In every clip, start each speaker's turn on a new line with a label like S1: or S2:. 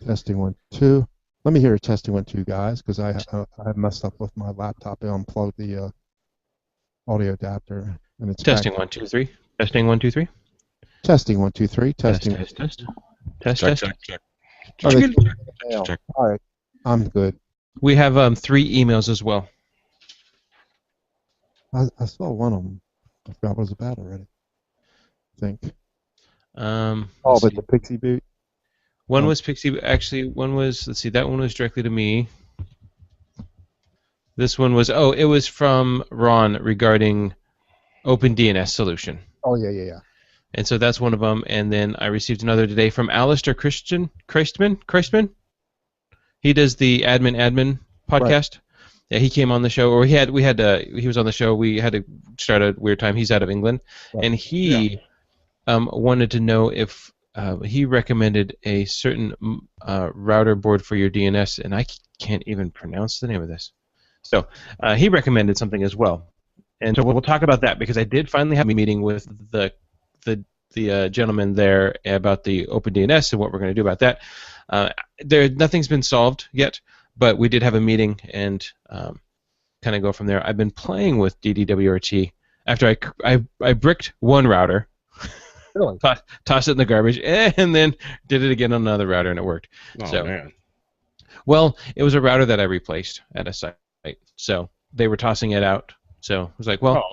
S1: Testing 1 2. Let me hear a testing 1 2, guys, because I messed up with my laptop. I unplugged the audio adapter, and it's back.
S2: Testing 1 2 3. Testing 1 2 3.
S1: Testing 1 2 3.
S2: Test
S1: Testing.
S2: test test. Test
S3: Check,
S2: test.
S3: check, check,
S1: Oh,
S3: check,
S1: they
S2: Chicken.
S1: threw it in the
S3: check,
S1: mail.
S3: check.
S1: All right, I'm good.
S2: We have 3 emails as well.
S1: I saw one of them. I forgot what it was about already. I think. Oh,
S2: Let's
S1: but
S2: see.
S1: the Pixie boot.
S2: One
S1: Um,
S2: was Pixie. Actually, one was. Let's see. That one was directly to me. This one was. Oh, it was from Ron regarding OpenDNS solution.
S1: oh yeah.
S2: And so that's one of them. And then I received another today from Alistair Christman. He does the admin
S1: Right.
S2: podcast. Yeah, he came on the show, or he was on the show. We had to start at a weird time. He's out of England,
S1: Right.
S2: and he wanted to know if he recommended a certain router board for your DNS, and I can't even pronounce the name of this. So he recommended something as well, and so we'll talk about that because I did finally have a meeting with the gentleman there about the OpenDNS and what we're going to do about that. Nothing's been solved yet, but we did have a meeting and kind of go from there. I've been playing with DDWRT after I bricked one router,
S1: Really?
S2: tossed it in the garbage, and then did it again on another router, and it worked.
S3: Oh,
S2: So,
S3: man.
S2: well, it was a router that I replaced at a site, so they were tossing it out. So I was like, well,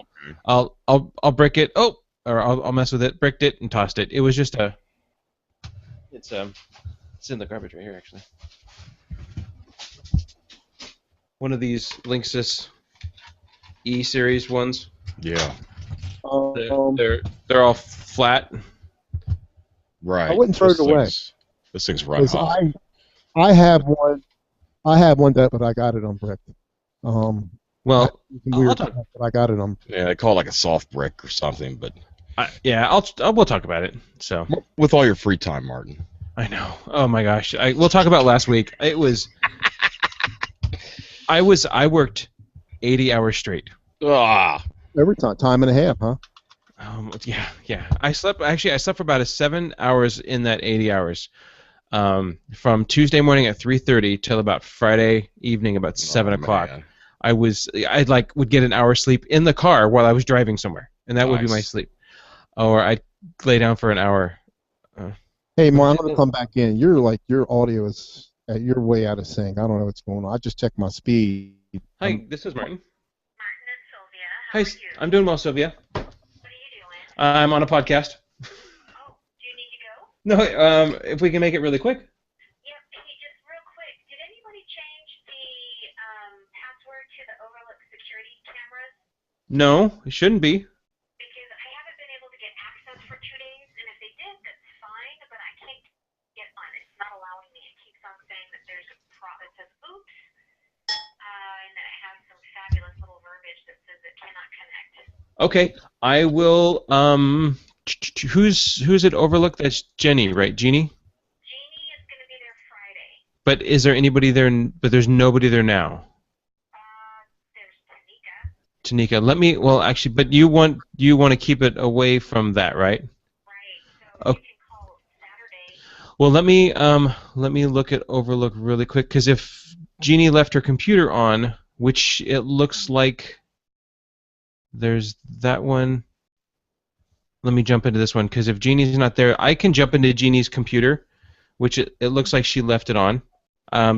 S3: Oh, okay.
S2: I'll brick it. Oh, or I'll mess with it. Bricked it and tossed it. It was just it's in the garbage right here actually. One of these Linksys E series ones.
S3: Yeah.
S2: They're
S1: Um,
S2: they're, they're all flat.
S3: Right.
S1: I wouldn't throw it away.
S3: This thing's run
S1: 'cause
S3: hot.
S1: I have one. I have one that, but I got it on brick. Um,
S2: Well,
S1: some
S2: I'll
S1: weird
S2: talk.
S1: stuff, but I got it on.
S3: Yeah, they call it like a soft brick or something, but
S2: We'll talk about it. So
S3: with all your free time, Martin.
S2: I know. Oh my gosh. We'll talk about last week. It was. I worked 80 hours straight.
S3: Ah.
S1: Every time and a half, huh?
S2: Yeah. I slept for about 7 hours in that 80 hours. From Tuesday morning at 3:30 till about Friday evening about 7 o'clock.
S3: Man.
S2: I would get an hour sleep in the car while I was driving somewhere, and that would be my
S3: Nice.
S2: sleep. Or I'd lay down for an hour.
S1: Hey, Mar, I'm gonna come back in. Your audio is you're way out of sync. I don't know what's going on. I just checked my speed.
S2: Hi, this is Martin.
S4: Martin and Sylvia,
S2: Hi,
S4: how are you?
S2: I'm doing well, Sylvia.
S4: What are you doing?
S2: I'm on a podcast.
S4: Oh, do you need to go?
S2: No, if we can make it really quick.
S4: Yep. Hey, just real quick, did anybody change the password to the Overlook security cameras?
S2: No, it shouldn't be.
S4: Because I haven't been able to get access for 2 days, and if they did, that's fine, but I can't get on. It's not allowing me. It keeps on saying that there's it says oops, and then it has some fabulous little verbiage that says it cannot connect.
S2: Okay, I will. Who's at Overlook? That's Jenny, right? Jeannie.
S4: Jeannie is going to be there Friday.
S2: But is there anybody there? But there's nobody there now.
S4: There's Tanika.
S2: Tanika, let me. Well, actually, but you want to keep it away from that, right?
S4: Right. So
S2: Okay.
S4: you can call Saturday.
S2: Well, let me look at Overlook really quick because if Jeannie left her computer on, which it looks like there's that one. Let me jump into this one because if Jeannie's not there, I can jump into Jeannie's computer, which it looks like she left it on,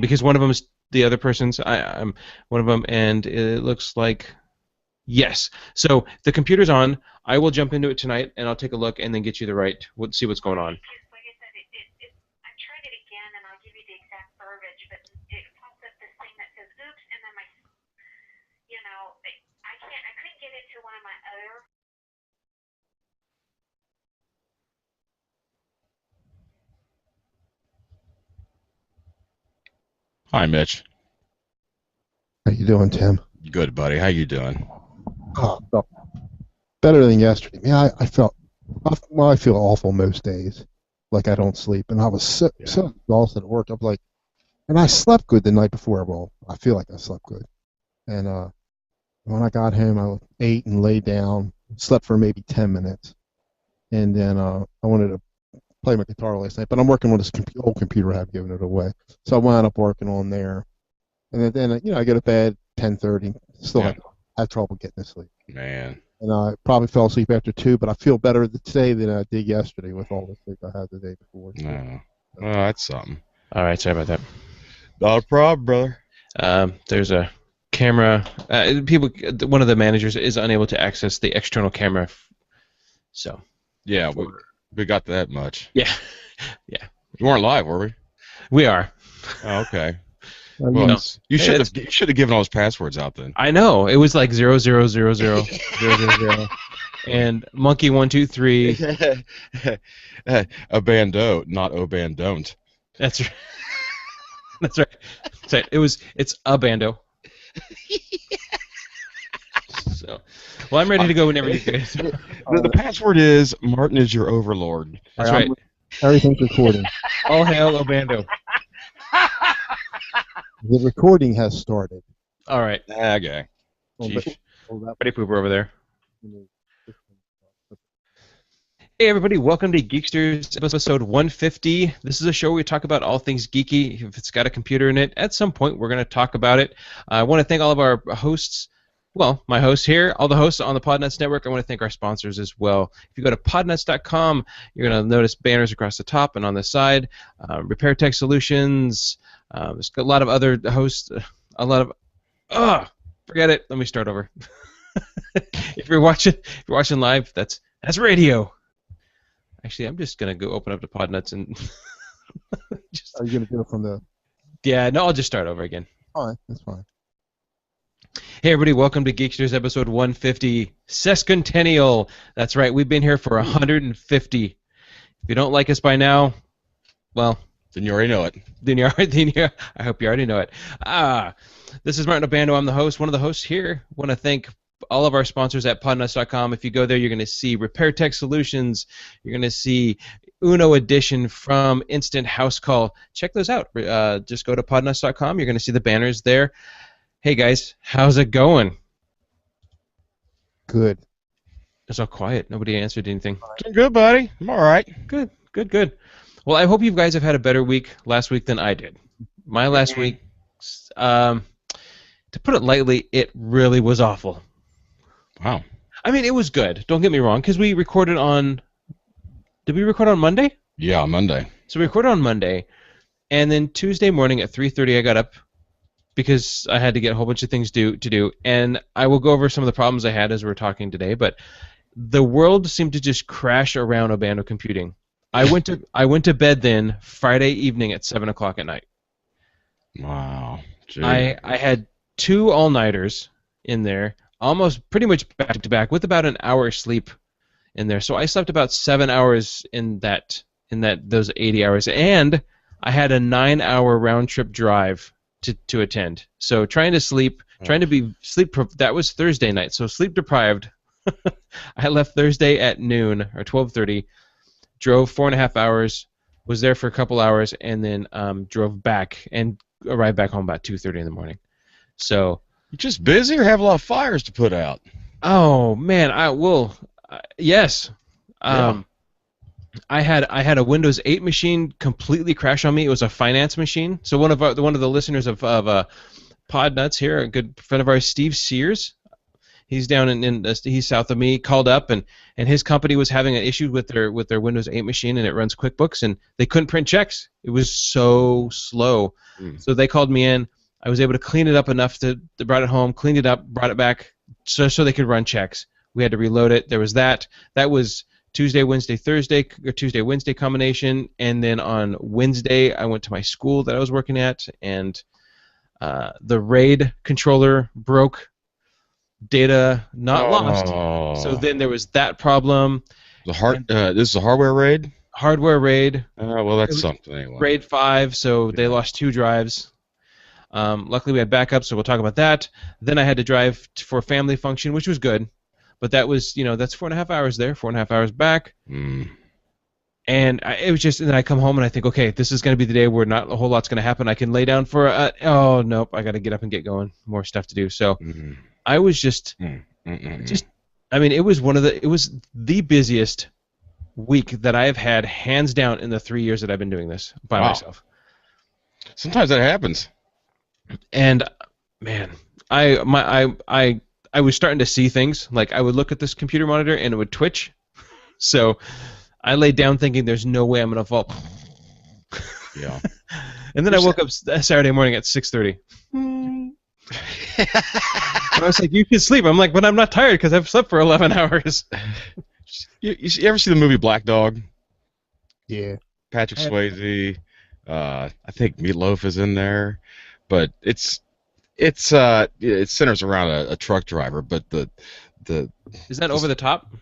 S2: because one of them is the other person's. I'm one of them, and it looks like yes. So the computer's on. I will jump into it tonight, and I'll take a look and then get you the right. We'll see what's going on.
S4: Because, like I said, I tried it again, and I'll give you the exact verbiage, but it pops up this thing that says oops, and then I couldn't get into one of my other.
S3: Hi, Mitch.
S1: How you doing, Tim?
S3: Good, buddy. How you doing?
S1: Oh, felt better than yesterday. Man, I feel awful most days. Like I don't sleep, and I was so exhausted at work. I'm like, and I slept good the night before. Well, I feel like I slept good. And when I got home, I ate and laid down, slept for maybe 10 minutes, and then I wanted to play my guitar last night, but I'm working on this old computer I have, giving it away. So I wound up working on there, and then I get to bed 10:30. Still have trouble getting to sleep.
S3: Man.
S1: And I probably fell asleep after 2, but I feel better today than I did yesterday with all the sleep I had the day before.
S3: No. Well, that's something.
S2: All right, sorry about that.
S3: Not a problem, brother.
S2: There's a camera. One of the managers is unable to access the external camera. So.
S3: Yeah, we got that much.
S2: Yeah. Yeah.
S3: We weren't live, were we?
S2: We are.
S3: Oh, okay.
S1: Well,
S2: No.
S3: You should have given all his passwords out then.
S2: I know. It was like 0000000, and monkey 123.
S3: A bando, not oh band don't.
S2: That's right. That's right. That's right. It's a bando. So, well, I'm ready to go whenever you guys.
S3: The password is Martin is your overlord.
S2: That's right.
S1: Everything's recording.
S2: All hail Obando.
S1: The recording has started.
S2: All right.
S3: Okay.
S2: Jeez.
S1: Oh, that-
S2: Buddy Pooper over there. Hey everybody, welcome to Geeksters episode 150. This is a show where we talk about all things geeky. If it's got a computer in it, at some point we're going to talk about it. I want to thank all of our hosts. Well, my hosts here, all the hosts on the Podnuts Network. I want to thank our sponsors as well. If you go to podnuts.com, you're going to notice banners across the top and on the side. Repair Tech Solutions. There's a lot of other hosts. A lot of. Forget it. Let me start over. If you're watching live, that's radio. Actually, I'm just gonna go open up the Podnuts and.
S1: Are you gonna do it from the?
S2: Yeah, no, I'll just start over again.
S1: Fine, that's fine.
S2: Hey everybody, welcome to Geeksters episode 150, Sesquicentennial. That's right, we've been here for 150. If you don't like us by now, well,
S3: Then you already know it.
S2: I hope you already know it. This is Martin Obando. I'm the host, one of the hosts here. Want to thank all of our sponsors at podnuts.com. If you go there, you're going to see Repair Tech Solutions. You're going to see Uno Edition from Instant House Call. Check those out. Just go to podnuts.com. You're going to see the banners there. Hey guys, how's it going?
S1: Good.
S2: It's all quiet. Nobody answered anything.
S3: Doing good, buddy. I'm all right.
S2: Good. Well, I hope you guys have had a better week last week than I did. My last week, to put it lightly, it really was awful.
S3: Wow.
S2: I mean, it was good. Don't get me wrong, because we recorded on. Did we record on Monday?
S3: Yeah, Monday.
S2: So we recorded on Monday, and then Tuesday morning at 3:30 I got up because I had to get a whole bunch of things to do, and I will go over some of the problems I had as we're talking today. But the world seemed to just crash around Obando computing. I went to bed then Friday evening at 7 o'clock at night.
S3: Wow. Gee.
S2: I had 2 all-nighters in there, almost pretty much back to back, with about an hour sleep in there. So I slept about 7 hours in those 80 hours, and I had a 9-hour round trip drive to attend. So trying to sleep, that was Thursday night. So sleep deprived. I left Thursday at noon or 12:30, drove 4.5 hours, was there for a couple hours, and then drove back and arrived back home about 2:30 in the morning. So.
S3: You just busy or have a lot of fires to put out?
S2: Oh man, yes.
S3: Yeah.
S2: I had a Windows 8 machine completely crash on me. It was a finance machine. So one of the listeners of Podnuts here, a good friend of ours, Steve Sears, he's down he's south of me, called up and his company was having an issue with their Windows 8 machine, and it runs QuickBooks, and they couldn't print checks. It was so slow. So they called me in. I was able to clean it up enough to brought it home, cleaned it up, brought it back so they could run checks. We had to reload it. There was that. That was Tuesday, Wednesday, Thursday, or Tuesday, Wednesday combination. And then on Wednesday, I went to my school that I was working at, and the RAID controller broke. Data not lost. So then there was that problem.
S3: This is a hardware raid?
S2: Hardware RAID.
S3: Well, that's something anyway.
S2: RAID 5, so they lost 2 drives. Luckily, we had backup, so we'll talk about that. Then I had to drive for a family function, which was good. But that was, that's 4.5 hours there, 4.5 hours back. And it was just, and then I come home and I think, okay, this is going to be the day where not a whole lot's going to happen. I can lay down for oh, nope, I got to get up and get going. More stuff to do. So I was just, I mean, it was the busiest week that I have had, hands down, in the 3 years that I've been doing this by
S3: Wow.
S2: myself.
S3: Sometimes that happens.
S2: And man, I was starting to see things. Like I would look at this computer monitor and it would twitch. So I laid down thinking, "There's no way I'm gonna fall."
S3: Yeah.
S2: And then I woke up Saturday morning at 6:30. And I was like, "You can sleep." I'm like, "But I'm not tired because I've slept for 11 hours."
S3: You ever see the movie Black Dog?
S1: Yeah.
S3: Patrick Swayze. I think Meatloaf is in there, but it centers around a truck driver. But the
S2: Is that Over the Top?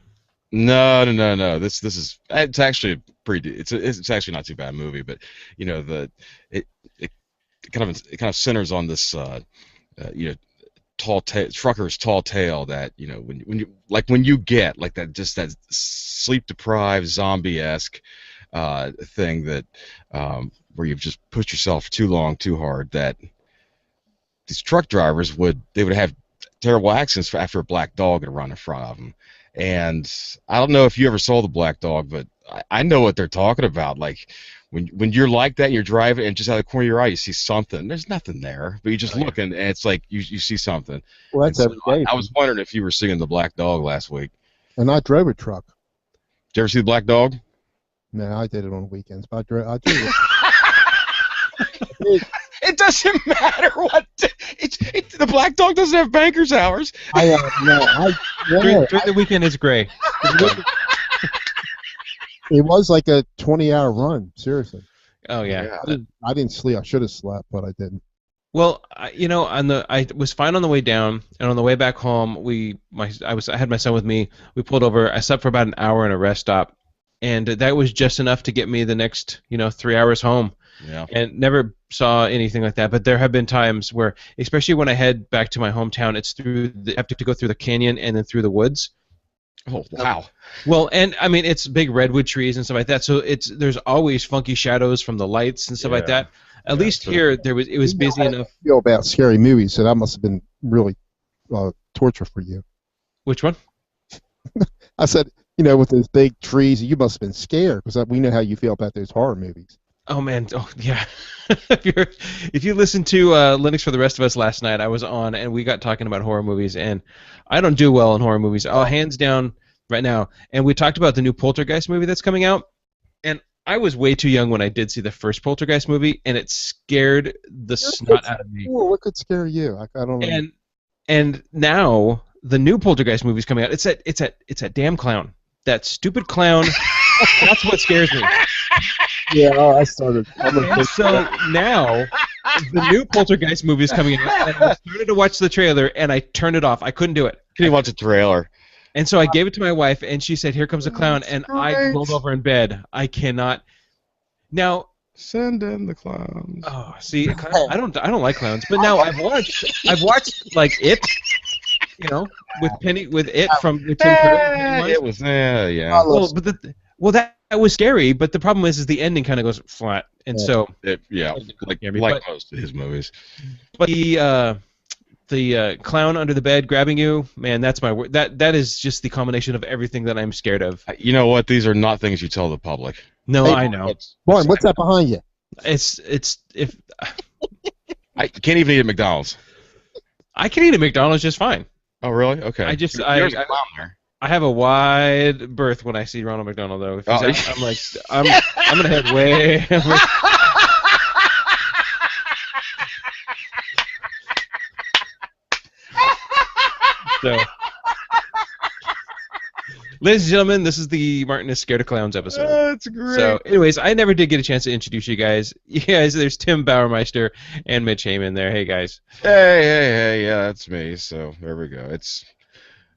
S3: no. It's actually it's actually not too bad movie, but you know it kind of centers on this you know trucker's tall tale that when you get like that, just that sleep deprived zombie-esque thing that where you've just pushed yourself too long too hard, that these truck drivers would have terrible accidents after a black dog had run in front of them. And I don't know if you ever saw the Black Dog, but I know what they're talking about. Like when you're like that and you're driving and just out of the corner of your eye you see something. There's nothing there, but you just look and it's like you see something.
S1: Well, that's every day.
S3: I was wondering if you were seeing the Black Dog last week.
S1: And I drove a truck.
S3: Did you ever see the Black Dog?
S1: No, I did it on weekends, but I drove it.
S3: It doesn't matter what. The Black Dog doesn't have banker's hours.
S2: During the weekend it's gray.
S1: It was like a 20-hour run, seriously.
S2: Oh yeah.
S1: I didn't sleep. I should have slept, but I didn't.
S2: Well, I was fine on the way down, and on the way back home, I had my son with me. We pulled over. I slept for about an hour in a rest stop, and that was just enough to get me the next 3 hours home.
S3: Yeah.
S2: And never saw anything like that. But there have been times where, especially when I head back to my hometown, I have to go through the canyon and then through the woods.
S3: Oh wow.
S2: Well, and I mean it's big redwood trees and stuff like that, so there's always funky shadows from the lights and stuff like that. At least here it was busy enough.
S1: I feel about scary movies, so that must have been really torture for you.
S2: Which one?
S1: I said, with those big trees, you must have been scared because we know how you feel about those horror movies.
S2: Oh man, yeah. If you listen to Linux for the Rest of Us last night, I was on and we got talking about horror movies, and I don't do well in horror movies. Oh, hands down right now. And we talked about the new Poltergeist movie that's coming out, and I was way too young when I did see the first Poltergeist movie, and it scared the snot out of me.
S1: Cool. What could scare you? I don't know.
S2: And now the new Poltergeist movie is coming out. It's that damn clown, that stupid clown. That's what scares me.
S1: Yeah, I started.
S2: So now, the new Poltergeist movie is coming out, and I started to watch the trailer, and I turned it off. I couldn't do it.
S3: Can you watch the trailer?
S2: And so I gave it to my wife, and she said, "Here comes the clown," and I rolled over in bed. I cannot. Now.
S3: Send in the clowns.
S2: Oh, see, I don't like clowns, but now I've watched like It. With It from Tim Curry.
S3: It was yeah.
S2: Well, that was scary, but the problem is the ending kind of goes flat, and so
S3: like most of his movies.
S2: But the clown under the bed grabbing you, man, that's my word. That is just the combination of everything that I'm scared of.
S3: You know what? These are not things you tell the public.
S2: No, I know.
S1: Warren, what's that behind you?
S2: It's if
S3: I can't even eat at McDonald's.
S2: I can eat at McDonald's just fine.
S3: Oh really? Okay. There's a clown there.
S2: I have a wide berth when I see Ronald McDonald, though. I'm like, I'm gonna head way. So, ladies and gentlemen, this is the Martin is Scared of Clowns episode.
S3: That's great.
S2: So, anyways, I never did get a chance to introduce you guys. There's Tim Bauermeister and Mitch Heyman there. Hey, guys.
S3: Hey, yeah, that's me. So, there we go.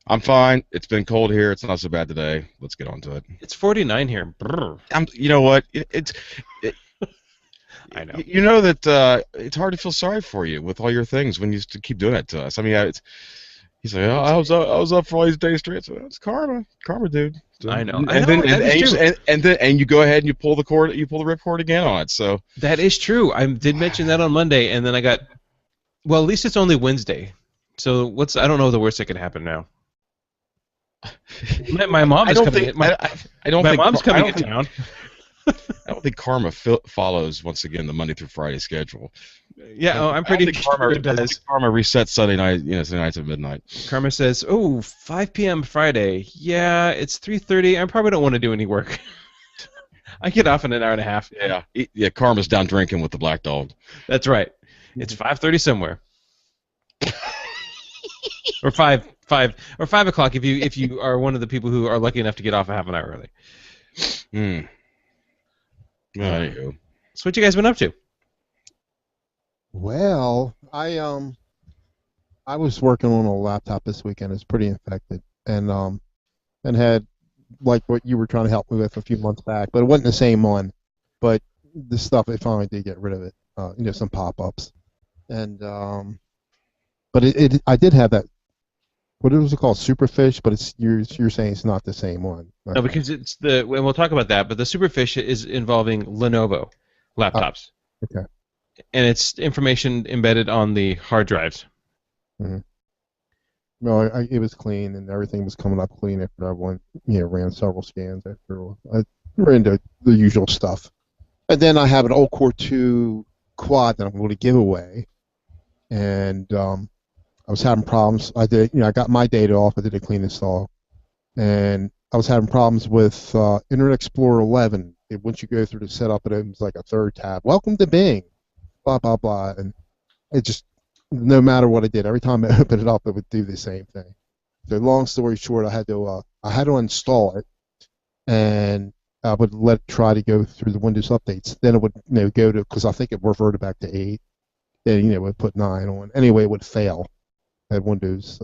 S3: I'm fine. It's been cold here. It's not so bad today. Let's get on to it.
S2: It's 49 here. Brr.
S3: You know what?
S2: I know.
S3: You know that it's hard to feel sorry for you with all your things when you keep doing that to us. I mean, he's like, I was up for all these days straight. So it's karma, dude. So,
S2: I know.
S3: And you go ahead and you pull the ripcord again on it. So
S2: that is true. I did mention that on Monday, and then I got. Well, at least it's only Wednesday. So I don't know the worst that could happen now. My mom
S3: I
S2: is
S3: don't
S2: coming
S3: think.
S2: in.
S3: I don't
S2: My
S3: think.
S2: mom's
S3: I
S2: coming
S3: don't
S2: in
S3: think.
S2: town.
S3: I don't think karma follows once again the Monday through Friday schedule.
S2: Yeah, oh, I'm
S3: I don't
S2: pretty
S3: think
S2: sure it
S3: I don't
S2: does.
S3: think karma resets Sunday night. Sunday nights at midnight.
S2: Karma says, "Oh, 5 p.m. Friday. Yeah, it's 3:30. I probably don't want to do any work. I get off in an hour and a half."
S3: Yeah, yeah. Karma's down drinking with the black dog.
S2: That's right. It's 5:30 somewhere, or 5 o'clock if you are one of the people who are lucky enough to get off a half an hour early.
S3: Hmm. Well, anywho.
S2: So what you guys been up to?
S1: Well, I was working on a laptop this weekend. It's pretty infected, and had like what you were trying to help me with a few months back, but it wasn't the same one. But the stuff they finally did get rid of it. Some pop-ups, and but I did have that. What was it called? Superfish, but you're saying it's not the same one.
S2: No, because it's and we'll talk about that. But the Superfish is involving Lenovo laptops,
S1: okay.
S2: and it's information embedded on the hard drives.
S1: Mm-hmm. No, it was clean and everything was coming up clean after I ran several scans after I ran the usual stuff. And then I have an old Core 2 quad that I'm going to give away, and I was having problems. I got my data off. I did a clean install, and I was having problems with Internet Explorer 11. Once you go through the setup, it was like a third tab. Welcome to Bing, blah blah blah, and it just no matter what I did, every time I opened it up, it would do the same thing. So long story short, I had to install it, and I would let it try to go through the Windows updates. Then it would go to, because I think it reverted back to 8. Then it would put 9 on. Anyway, it would fail at Windows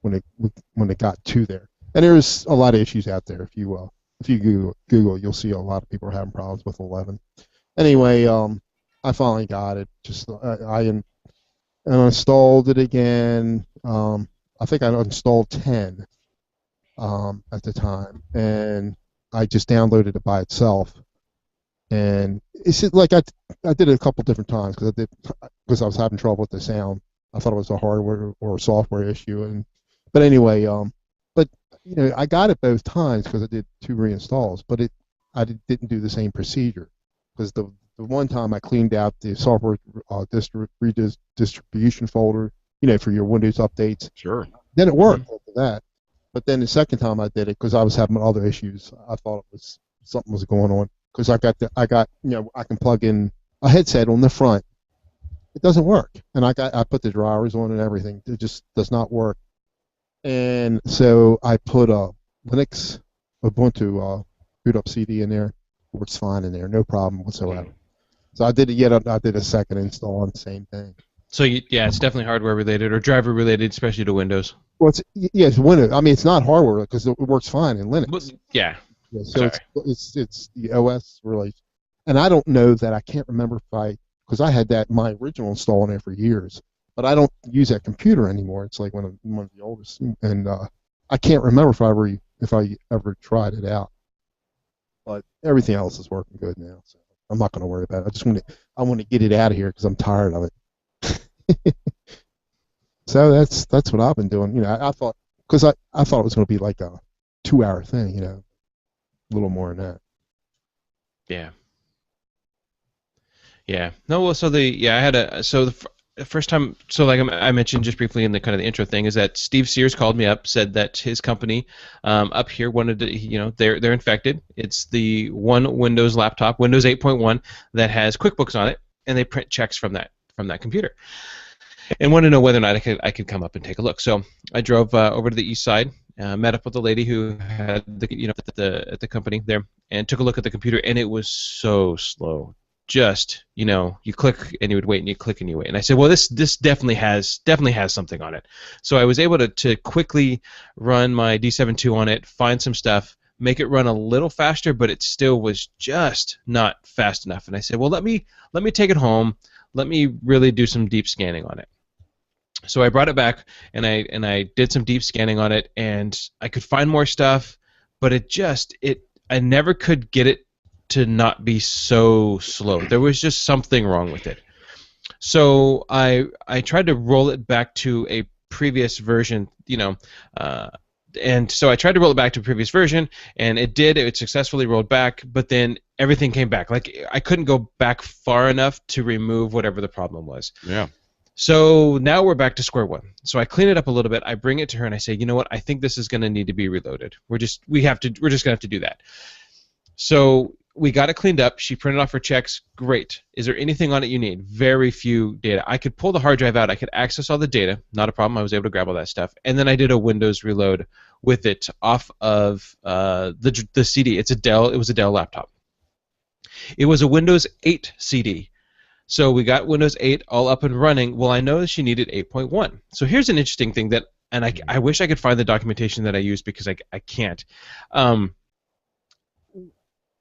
S1: when it got to there. And there's a lot of issues out there. If you Google, you'll see a lot of people are having problems with 11. Anyway, I finally got it. Just I installed it again. I think I installed 10 at the time, and I just downloaded it by itself. And it's like I did it a couple different times because I was having trouble with the sound. I thought it was a hardware or a software issue, but anyway, but I got it both times because I did 2 reinstalls, but I didn't do the same procedure because the one time I cleaned out the software redistribution folder, for your Windows updates.
S3: Sure.
S1: Then it worked after that. But then the second time I did it, because I was having other issues, I thought it was something was going on. Because I can plug in a headset on the front. It doesn't work, and I put the drivers on and everything. It just does not work. And so I put a Linux Ubuntu boot up CD in there. Works fine in there, no problem whatsoever. So I did a second install on the same thing.
S2: So it's definitely hardware related or driver related, especially to Windows.
S1: Well, it's Windows. I mean, it's not hardware because it works fine in Linux.
S2: But, yeah.
S1: So it's the OS really, and I don't know that I can't remember because I had my original install in there for years, but I don't use that computer anymore. It's like one of the oldest, and I can't remember if I ever tried it out. But everything else is working good now, so I'm not going to worry about it. I want to get it out of here because I'm tired of it. So that's what I've been doing. I thought because I thought it was going to be like a 2-hour thing, a little more than that.
S2: Yeah. Yeah. No. Well, I had the first time. So like I mentioned just briefly in the kind of the intro thing is that Steve Sears called me up, said that his company up here wanted to, they're infected. It's the one Windows laptop, Windows 8.1, that has QuickBooks on it, and they print checks from that computer. And wanted to know whether or not I could come up and take a look. So I drove over to the east side, met up with the lady who had at the company there, and took a look at the computer, and it was so slow. Just you click and you would wait, and you click and you wait. And I said, well, this definitely has something on it. So I was able to quickly run my D7.2 on it, find some stuff, make it run a little faster, but it still was just not fast enough. And I said, well, let me take it home. Let me really do some deep scanning on it. So I brought it back and I did some deep scanning on it, and I could find more stuff, but I never could get it to not be so slow. There was just something wrong with it. So I tried to roll it back to a previous version, and so I tried to roll it back to a previous version, and it did. It successfully rolled back, but then everything came back. Like I couldn't go back far enough to remove whatever the problem was.
S3: Yeah.
S2: So now we're back to square one. So I clean it up a little bit. I bring it to her and I say, you know what? I think this is going to need to be reloaded. We're just going to have to do that. So we got it cleaned up. She printed off her checks. Great. Is there anything on it you need? Very few data. I could pull the hard drive out. I could access all the data. Not a problem. I was able to grab all that stuff. And then I did a Windows reload with it off of the CD. It was a Dell laptop. It was a Windows 8 CD. So we got Windows 8 all up and running. Well, I noticed she needed 8.1. So here's an interesting thing that, and I wish I could find the documentation that I used because I can't.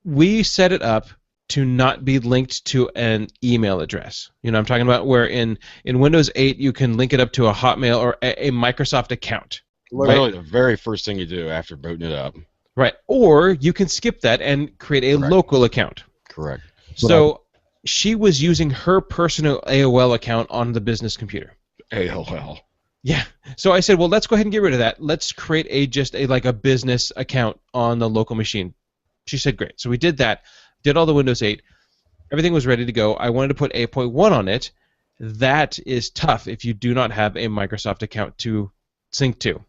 S2: We set it up to not be linked to an email address. You know what I'm talking about? Where in Windows 8 you can link it up to a Hotmail or a Microsoft account.
S3: Literally the very first thing you do after booting it up.
S2: Right. Or you can skip that and create a local account.
S3: Correct.
S2: So she was using her personal AOL account on the business computer.
S3: AOL.
S2: Yeah. So I said, well, let's go ahead and get rid of that. Let's create a business account on the local machine. She said, great. So we did that. Did all the Windows 8. Everything was ready to go. I wanted to put 8.1 on it. That is tough if you do not have a Microsoft account to sync to.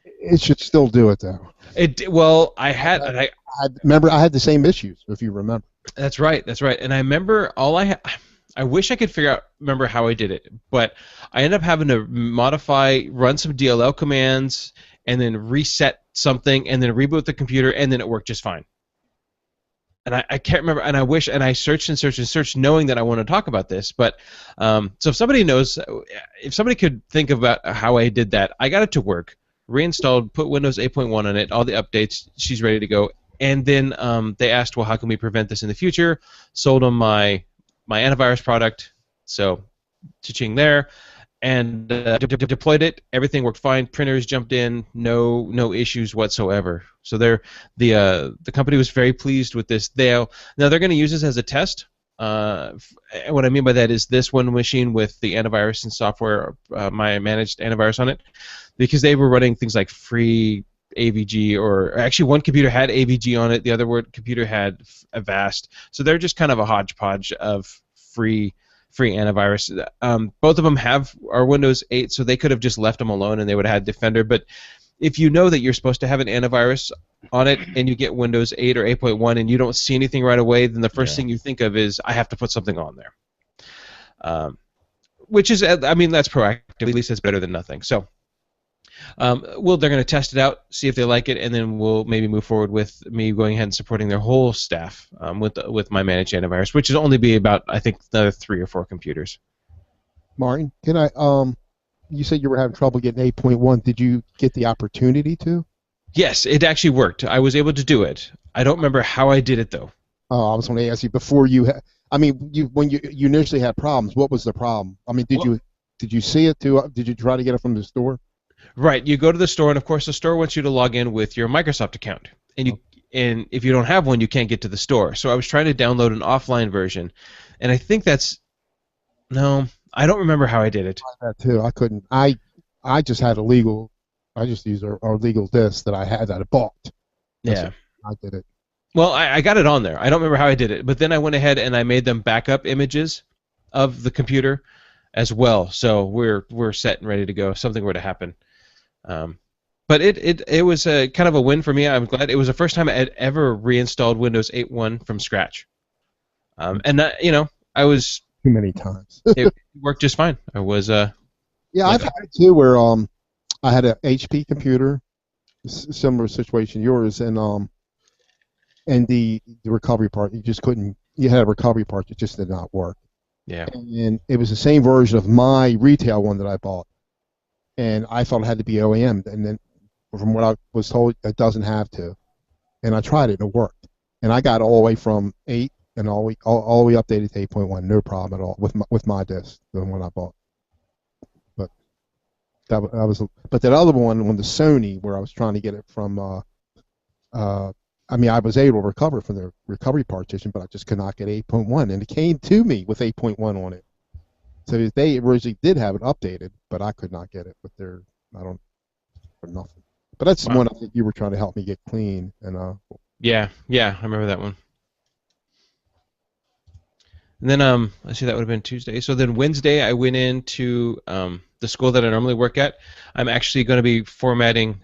S1: It should still do it though.
S2: I had.
S1: I remember I had the same issues, if you remember.
S2: That's right. And I remember I wish I could remember how I did it, but I ended up having to run some DLL commands, and then reset something, and then reboot the computer, and then it worked just fine. And I can't remember, and I wish, and I searched and searched and searched, knowing that I want to talk about this. But so if somebody knows, if somebody could think about how I did that, I got it to work, reinstalled, put Windows 8.1 on it, all the updates, she's ready to go. And then they asked, well, how can we prevent this in the future? Sold them my antivirus product, so cha-ching there, and deployed it. Everything worked fine. Printers jumped in, no issues whatsoever. So the company was very pleased with this. Now they're going to use this as a test. What I mean by that is this one machine with the antivirus and software, my managed antivirus on it, because they were running things like free AVG, or actually one computer had AVG on it, the other computer had Avast. So they're just kind of a hodgepodge of free antivirus. Both of them are Windows 8, so they could have just left them alone and they would have had Defender. But if you know that you're supposed to have an antivirus on it and you get Windows 8 or 8.1 and you don't see anything right away, then the first thing you think of is, I have to put something on there. Which is, I mean, that's proactive. At least it's better than nothing. So they're going to test it out, see if they like it, and then we'll maybe move forward with me going ahead and supporting their whole staff with my managed antivirus, which will only be about, I think, another 3 or 4 computers.
S1: Martin, can I? You said you were having trouble getting 8.1. Did you get the opportunity to?
S2: Yes, it actually worked. I was able to do it. I don't remember how I did it though.
S1: Oh, I was going to ask you before you. When you initially had problems, what was the problem? I mean, did you see it too? Did you try to get it from the store?
S2: Right, you go to the store, and of course the store wants you to log in with your Microsoft account, and if you don't have one, you can't get to the store. So I was trying to download an offline version, and I think I don't remember how I did it.
S1: That too, I couldn't. I just had I just used our legal disc that I had that I bought.
S2: Yeah,
S1: I did it.
S2: Well, I got it on there. I don't remember how I did it, but then I went ahead and I made them backup images of the computer as well. So we're set and ready to go if something were to happen. But it was a kind of a win for me. I'm glad. It was the first time I had ever reinstalled Windows 8.1 from scratch. And that, I was
S1: too many times.
S2: It worked just fine. I was
S1: yeah, I've had it too, where I had an HP computer, similar situation yours, and the recovery part, you just couldn't. You had a recovery part that just did not work.
S2: Yeah.
S1: And it was the same version of my retail one that I bought. And I thought it had to be OEM, and then from what I was told, it doesn't have to. And I tried it, and it worked. And I got all the way from 8 and all the way updated to 8.1, no problem at all with my disc, the one I bought. But but that other one, when the Sony, where I was trying to get it from, I was able to recover from the recovery partition, but I just could not get 8.1, and it came to me with 8.1 on it. So they originally did have it updated, but I could not get it. But for nothing. But that's the
S2: Wow.
S1: one I think you were trying to help me get clean. And
S2: Yeah, I remember that one. And then let's see, that would have been Tuesday. So then Wednesday, I went into the school that I normally work at. I'm actually going to be formatting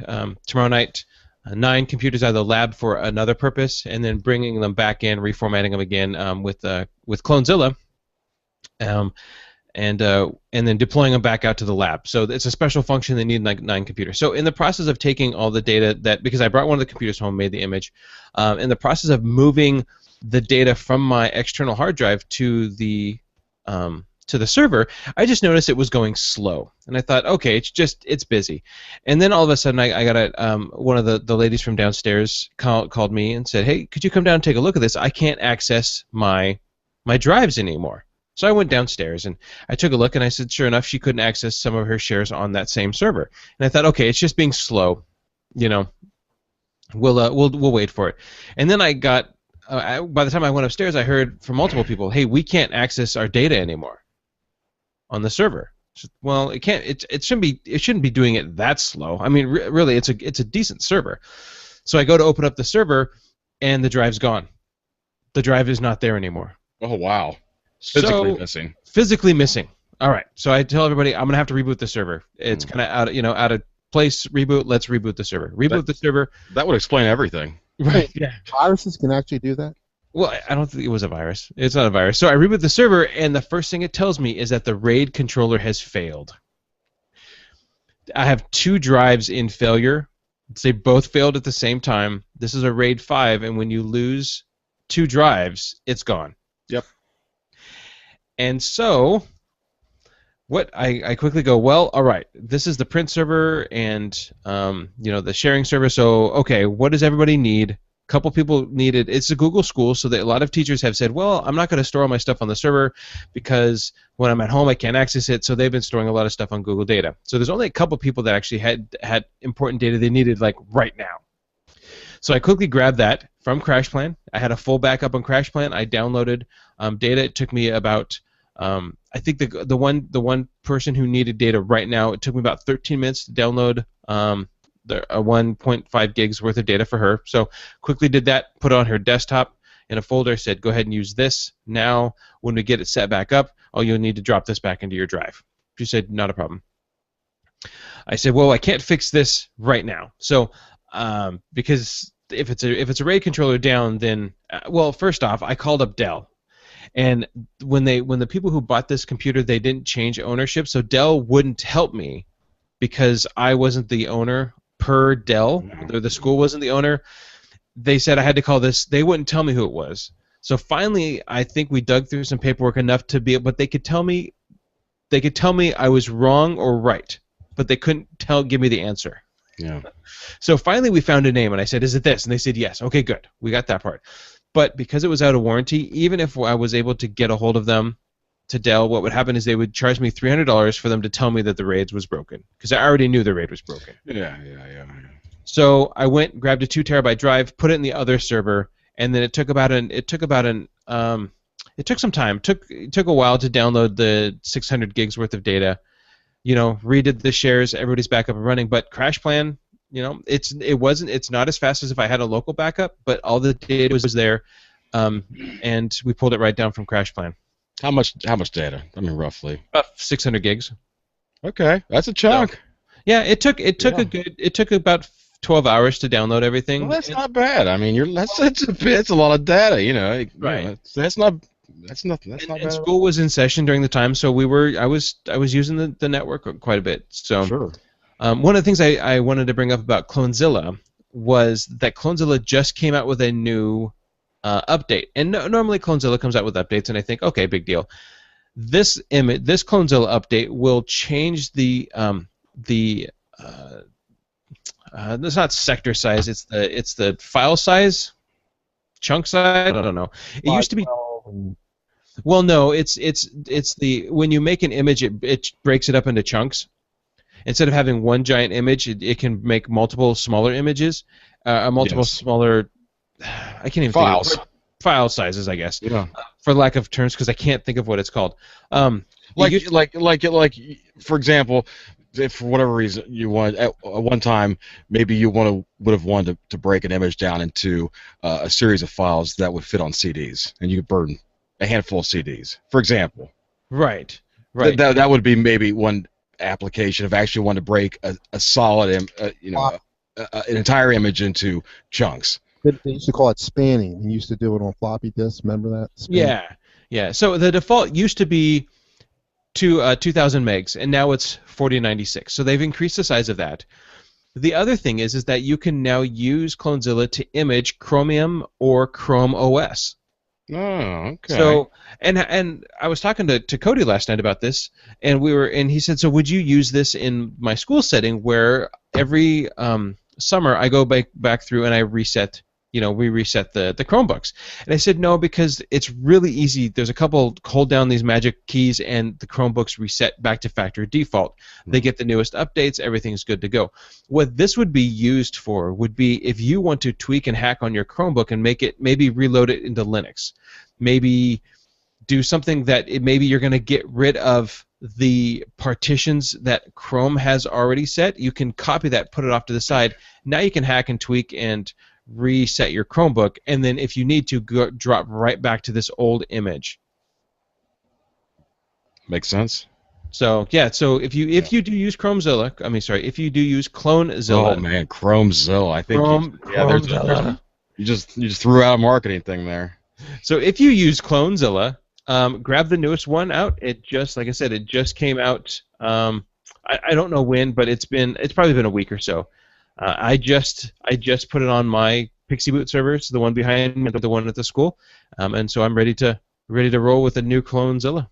S2: tomorrow night 9 computers out of the lab for another purpose, and then bringing them back in, reformatting them again with Clonezilla. And then deploying them back out to the lab. So it's a special function that needed like 9 computers. So in the process of taking all the data because I brought one of the computers home, made the image, in the process of moving the data from my external hard drive to the server, I just noticed it was going slow, and I thought, okay, it's busy. And then all of a sudden, I got one of the ladies from downstairs called me and said, hey, could you come down and take a look at this? I can't access my drives anymore. So I went downstairs and I took a look, and I said, sure enough, she couldn't access some of her shares on that same server. And I thought, okay, it's just being slow, we'll wait for it. And then I got by the time I went upstairs, I heard from multiple people, hey, we can't access our data anymore on the server. Well, it can't. It shouldn't be doing it that slow. I mean, really, it's a decent server. So I go to open up the server, and the drive's gone. The drive is not there anymore.
S3: Oh wow. Missing.
S2: Physically missing. All right. So I tell everybody I'm gonna have to reboot the server. It's kind of out of place. Reboot. Let's reboot the server. The server.
S3: That would explain everything.
S2: Right. Yeah.
S1: viruses can actually do that?
S2: Well, I don't think it was a virus. It's not a virus. So I reboot the server, and the first thing it tells me is that the RAID controller has failed. I have 2 drives in failure. They both failed at the same time. This is a RAID 5, and when you lose 2 drives, it's gone.
S3: Yep.
S2: And so what I quickly go, well, all right, this is the print server and the sharing server. So okay, what does everybody need? A couple people needed. It's a Google school, so that a lot of teachers have said, well, I'm not going to store all my stuff on the server because when I'm at home I can't access it. So they've been storing a lot of stuff on Google Data. So there's only a couple people that actually had important data they needed like right now. So I quickly grabbed that from CrashPlan. I had a full backup on CrashPlan. I downloaded data. It took me about I think the one person who needed data right now, it took me about 13 minutes to download 1.5 gigs worth of data for her. So quickly did that, put it on her desktop in a folder, said go ahead and use this. Now when we get it set back up, you'll need to drop this back into your drive. She said not a problem. I said, well, I can't fix this right now. So because if it's a RAID controller down, then well, first off, I called up Dell. And when the people who bought this computer, they didn't change ownership, so Dell wouldn't help me because I wasn't the owner per Dell. The school wasn't the owner. They said I had to call this. They wouldn't tell me who it was. So finally, I think we dug through some paperwork enough to be, but they could tell me I was wrong or right, but they couldn't give me the answer.
S3: Yeah.
S2: So finally, we found a name, and I said, "Is it this?" And they said, "Yes." Okay, good. We got that part. But because it was out of warranty, even if I was able to get a hold of them to Dell, what would happen is they would charge me $300 for them to tell me that the RAID was broken, because I already knew the RAID was broken.
S3: Yeah.
S2: So I went, grabbed a 2 terabyte drive, put it in the other server, and then it took some time. It took a while to download the 600 gigs worth of data. Redid the shares, everybody's back up and running. But CrashPlan, it's not as fast as if I had a local backup, but all the data was there, and we pulled it right down from CrashPlan.
S3: How much data? I mean, roughly.
S2: About 600 gigs.
S3: Okay, that's a chunk.
S2: So, yeah, it took about 12 hours to download everything.
S3: Well, that's not bad. I mean, that's a lot of data.
S2: Right.
S3: That's not bad.
S2: And school was in session during the time, so I was using the network quite a bit. So
S3: sure.
S2: One of the things I wanted to bring up about Clonezilla was that Clonezilla just came out with a new update, and normally Clonezilla comes out with updates, and I think, okay, big deal. This Clonezilla update will change it's not sector size, it's the file size, chunk size. I don't know. It used to be. Well, no, it's the when you make an image, it breaks it up into chunks. Instead of having one giant image, it can make multiple smaller images, smaller. I can't even
S3: files.
S2: think of file sizes, I guess.
S3: Yeah.
S2: For lack of terms, because I can't think of what it's called.
S3: Like for example, if for whatever reason you want at one time, maybe you would have wanted to break an image down into a series of files that would fit on CDs, and you could burn a handful of CDs, for example.
S2: Right. Right.
S3: That would be maybe one application of actually wanting to break a solid, an entire image into chunks.
S1: They used to call it spanning. We used to do it on floppy disks. Remember that? Spanning.
S2: Yeah. Yeah. So the default used to be 2,000 megs, and now it's 4096. So they've increased the size of that. The other thing is that you can now use Clonezilla to image Chromium or Chrome OS.
S3: Oh, okay.
S2: So and I was talking to Cody last night about this, and he said, so would you use this in my school setting where every summer I go back through and I reset. We reset the Chromebooks. And I said no, because it's really easy. There's a couple, hold down these magic keys and the Chromebooks reset back to factory default. They get the newest updates, everything's good to go. What this would be used for would be if you want to tweak and hack on your Chromebook and maybe reload it into Linux. Maybe do something that maybe you're going to get rid of the partitions that Chrome has already set. You can copy that, put it off to the side. Now you can hack and tweak and reset your Chromebook, and then if you need to, drop right back to this old image.
S3: Makes sense.
S2: So yeah, so if you do use Chromezilla, if you do use Clonezilla.
S3: Oh man, Chromezilla. I think
S2: Chromezilla.
S3: You just threw out a marketing thing there.
S2: So if you use Clonezilla, grab the newest one out. It just, like I said, it just came out. I don't know when, but it's probably been a week or so. I just put it on my Pixie Boot servers, the one behind me, the one at the school, and so I'm ready to roll with a new Clonezilla.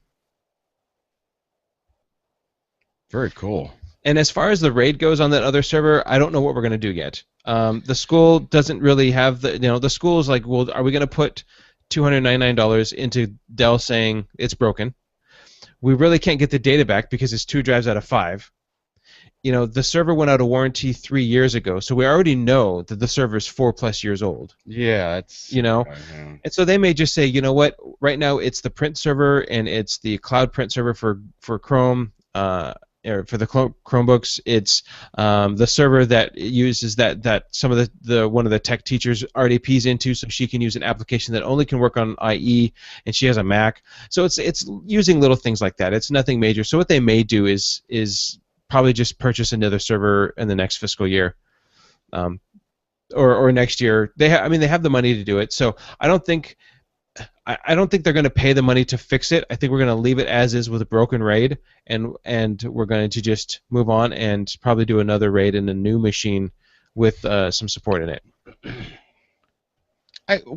S3: Very cool.
S2: And as far as the RAID goes on that other server, I don't know what we're going to do yet. The school doesn't really have the school's like, well, are we going to put $299 into Dell saying it's broken? We really can't get the data back because it's 2 drives out of 5. The server went out of warranty 3 years ago, so we already know that the server's 4+ years old.
S3: Yeah, it's
S2: and so they may just say, you know what, right now it's the print server and it's the cloud print server for Chrome, or for the Chromebooks. It's the server that uses that some of the one of the tech teachers RDPs into, so she can use an application that only can work on IE, and she has a Mac. So it's using little things like that. It's nothing major. So what they may do is probably just purchase another server in the next fiscal year, or next year. They have the money to do it. So I don't think they're going to pay the money to fix it. I think we're going to leave it as is with a broken RAID, and we're going to just move on and probably do another RAID in a new machine with some support in it.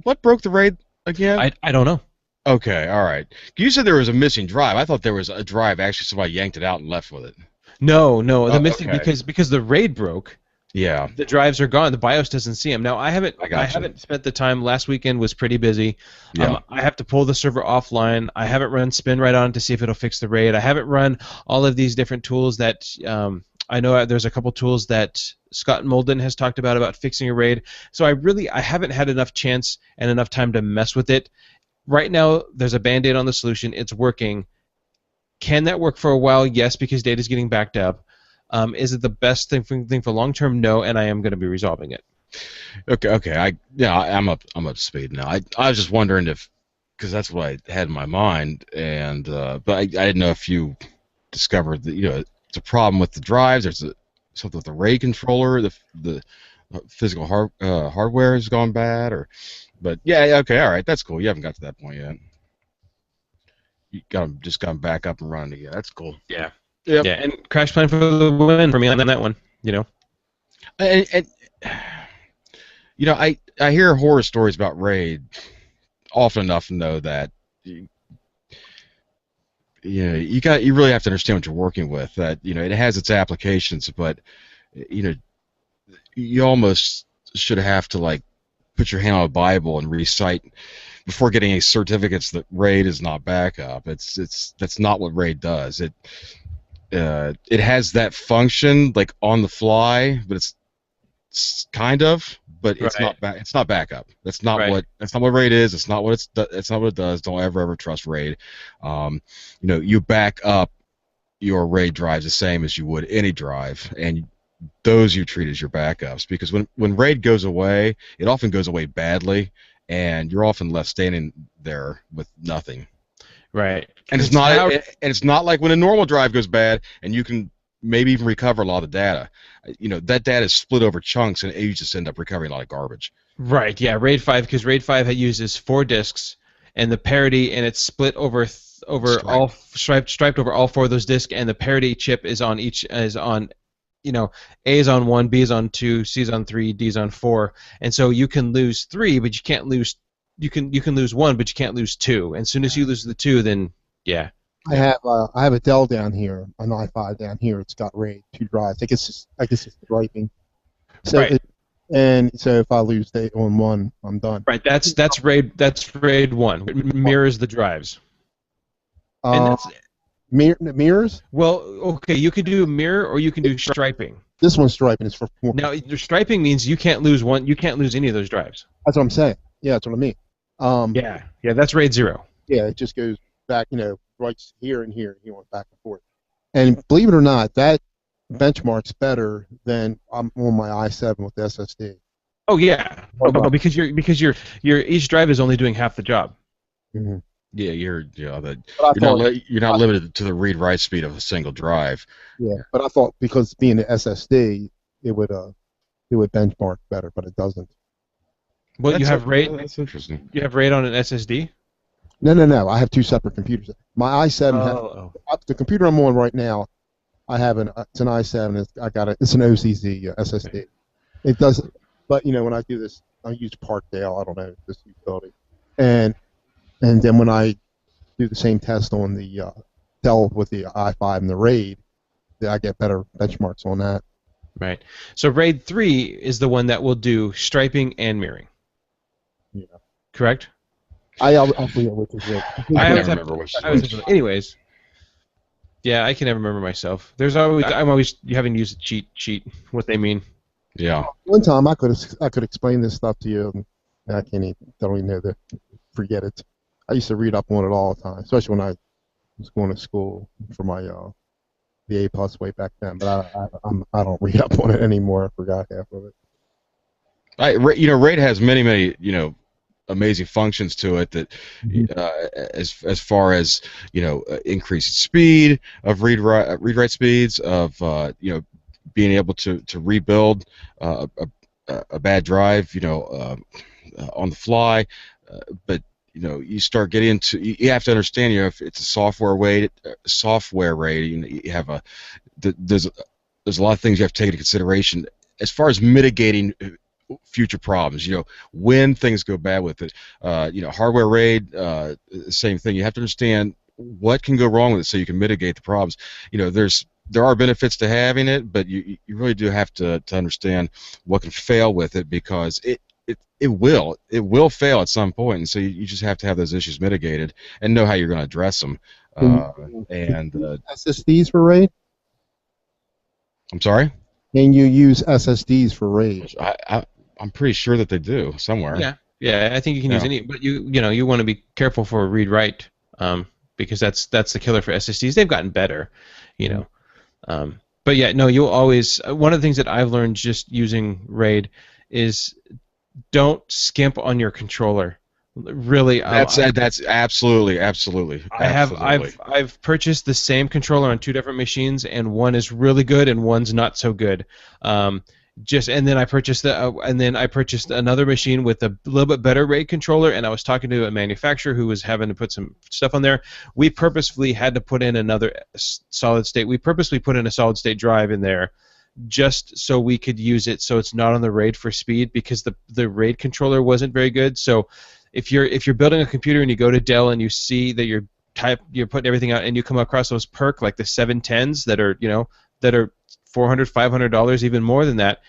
S3: What broke the RAID again?
S2: I don't know.
S3: Okay, all right. You said there was a missing drive. I thought there was a drive. Actually, somebody yanked it out and left with it.
S2: No, the missing
S3: okay.
S2: because the RAID broke.
S3: Yeah.
S2: The drives are gone. The BIOS doesn't see them. Now I haven't spent the time. Last weekend was pretty busy.
S3: Yeah.
S2: I have to pull the server offline. I haven't run SpinRite on it to see if it'll fix the RAID. I haven't run all of these different tools that I know there's a couple tools that Scott Molden has talked about fixing a RAID. So I haven't had enough chance and enough time to mess with it. Right now there's a Band-Aid on the solution. It's working. Can that work for a while? Yes, because data is getting backed up. Is it the best thing for long term? No, and I am going to be resolving it.
S3: Okay. I'm up to speed now. I was just wondering because that's what I had in my mind, and but I didn't know if you discovered that it's a problem with the drives. There's something with the RAID controller. The physical hardware has gone bad, but yeah, okay, all right, that's cool. You haven't got to that point yet. You just got them back up and running again. That's cool.
S2: Yeah.
S3: Yep.
S2: Yeah, and Crash Plan for the win for me on that one.
S3: And I hear horror stories about RAID often enough to know that you really have to understand what you're working with. That it has its applications, but you almost should have to put your hand on a Bible and recite before getting any certificates that RAID is not backup. That's not what RAID does. It has that function on the fly, but it's kind of, but it's
S2: right.
S3: It's not backup. That's not
S2: right.
S3: what RAID is. It's not what it's not what it does. Don't ever trust RAID. You back up your RAID drives the same as you would any drive, and those you treat as your backups, because when RAID goes away, it often goes away badly, and you're often left standing there with nothing.
S2: Right.
S3: And it's not like when a normal drive goes bad and you can maybe even recover a lot of data. That data is split over chunks, and you just end up recovering a lot of garbage.
S2: Right. Yeah. RAID 5, because RAID 5 uses 4 disks, and the parity, and it's split over all striped over all 4 of those disks, and the parity chip is on A is on 1, B is on 2, C is on 3, D is on 4, and so you can lose 3, but you can't lose. You can lose 1, but you can't lose 2. And as soon as you lose the 2, then yeah.
S1: I have a Dell down here, an i5 down here. It's got RAID 2 drives. I guess it's striping. So
S2: Right.
S1: so if I lose on one, I'm done.
S2: Right. That's RAID 1. It mirrors the drives. And that's,
S1: mirrors?
S2: well, okay, you could do mirror or you can do striping.
S1: This one's striping. It's for more.
S2: Now, the striping means you can't lose one. You can't lose any of those drives.
S1: That's what I'm saying. Yeah, that's what I mean.
S2: Yeah, that's RAID 0.
S1: Yeah, it just goes back, right here and here, back and forth. And believe it or not, that benchmark's better than I'm on my i7 with the SSD.
S2: Oh yeah, because your each drive is only doing half the job.
S1: Mm-hmm.
S3: Yeah, you're not limited to the read-write speed of a single drive.
S1: Yeah, but I thought because being an SSD, it would benchmark better, but it doesn't.
S2: Well, you have RAID.
S3: That's interesting.
S2: You have RAID on an SSD?
S1: No. I have 2 separate computers. My i7, the computer I'm on right now, I have it's an i7. It's an OCZ SSD. It does, but when I do this, I use Parkdale. I don't know this utility, and then when I do the same test on the Dell with the i5 and the RAID, I get better benchmarks on that.
S2: Right. So RAID 3 is the one that will do striping and mirroring.
S1: Yeah.
S2: Correct?
S1: I'll forget which is which.
S3: I can't remember which.
S2: Anyways. Yeah, I can never remember myself. I'm always having to use a cheat sheet. What they mean.
S3: Yeah.
S1: One time I could explain this stuff to you, and I don't even know that. Forget it. I used to read up on it all the time, especially when I was going to school for my the A+ way back then. But I don't read up on it anymore. I forgot half of it.
S3: RAID has many amazing functions to it that as far as increased speed of read-write speeds of being able to rebuild a bad drive on the fly, but you start getting into, you have to understand if it's a software RAID, you have there's a lot of things you have to take into consideration as far as mitigating future problems. When things go bad with it, hardware RAID, same thing. You have to understand what can go wrong with it so you can mitigate the problems. There are benefits to having it, but you really do have to understand what can fail with it, because it will fail at some point, and so you just have to have those issues mitigated and know how you're going to address them.
S1: SSDs for RAID?
S3: I'm sorry?
S1: Can you use SSDs for RAID?
S3: I'm pretty sure that they do somewhere.
S2: Yeah. I think you can use any, but you want to be careful for read-write, because that's the killer for SSDs. They've gotten better, but yeah, no, you'll always. One of the things that I've learned just using RAID is don't skimp on your controller. Really,
S3: that's absolutely.
S2: I've purchased the same controller on 2 different machines, and one is really good and one's not so good. And then I purchased another machine with a little bit better RAID controller, and I was talking to a manufacturer who was having to put some stuff on there. We purposefully had to put in another solid state. We purposely put in a solid state drive in there, just so we could use it so it's not on the RAID for speed, because the RAID controller wasn't very good. So if you're building a computer and you go to Dell and you see that you're putting everything out and you come across those perk like the 710s that are $400, $500, even more than that,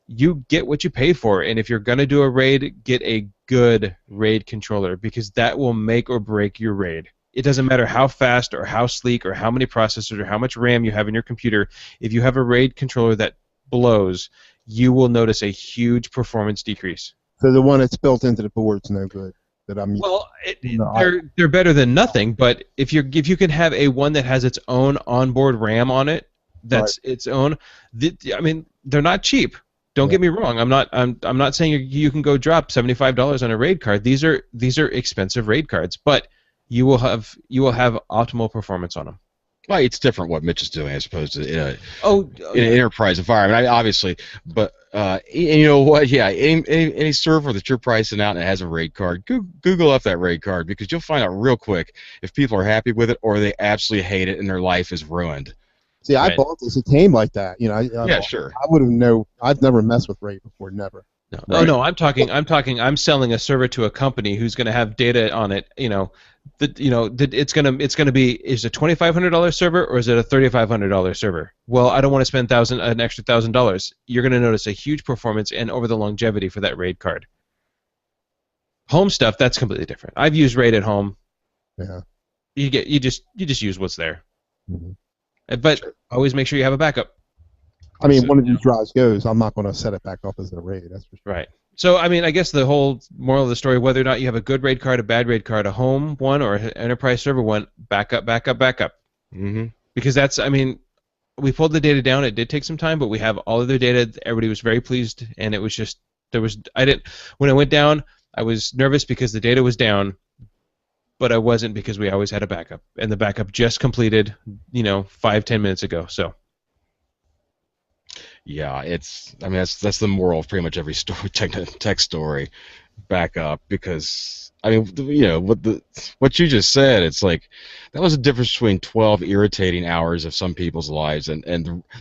S2: you get what you pay for. And if you're going to do a RAID, get a good RAID controller, because that will make or break your RAID. It doesn't matter how fast or how sleek or how many processors or how much RAM you have in your computer. If you have a RAID controller that blows, you will notice a huge performance decrease.
S1: So the one that's built into the board's no good. that I'm.
S2: Well,
S1: No,
S2: they're better than nothing. But if you can have a one that has its own onboard RAM on it, that's its own. I mean, they're not cheap. Don't get me wrong. I'm not saying you can go drop $75 on a RAID card. These are expensive RAID cards, but you will have optimal performance on them.
S3: Well, it's different what Mitch is doing as opposed to in
S2: an
S3: enterprise environment. Obviously, but you know what? Yeah, any server that you're pricing out and it has a RAID card, Google up that RAID card because you'll find out real quick if people are happy with it or they absolutely hate it and their life is ruined.
S1: See, I bought this. It came like that. You know.
S3: Yeah, sure.
S1: I would have known. I've never messed with RAID before. Never.
S2: No. Right. Oh no, I'm I'm selling a server to a company who's going to have data on it, it's going to be, is it a $2,500 server or is it a $3,500 server? Well, I don't want to spend an extra $1,000. You're going to notice a huge performance and over the longevity for that RAID card. Home stuff, that's completely different. I've used RAID at home.
S1: Yeah.
S2: You just use what's there.
S1: Mm-hmm.
S2: But always make sure you have a backup.
S1: I mean, one of these drives goes, I'm not going to set it back up as a RAID. That's for sure.
S2: Right. So, I mean, I guess the whole moral of the story, whether or not you have a good RAID card, a bad RAID card, a home one, or an enterprise server one, backup.
S3: Mm-hmm.
S2: Because that's, I mean, we pulled the data down. It did take some time, but we have all of their data. Everybody was very pleased, and it was just, when I went down, I was nervous because the data was down, but I wasn't because we always had a backup. And the backup just completed, 5-10 minutes ago, so.
S3: Yeah, that's the moral of pretty much every story, tech story, backup. Because I mean, what you just said, it's like that was the difference between 12 irritating hours of some people's lives and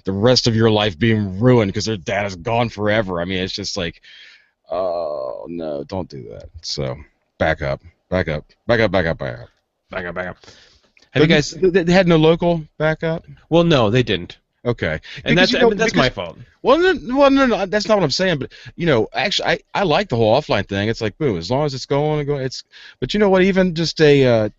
S3: the rest of your life being ruined because their data's gone forever. I mean, it's just like, oh no, don't do that. So backup.
S2: Have you guys?
S3: They had no local backup?
S2: Well, no, they didn't.
S3: Okay,
S2: and that's my fault.
S3: Well, no, that's not what I'm saying. But actually, I like the whole offline thing. It's like, boom, as long as it's going, it's. But you know what? Even just a, a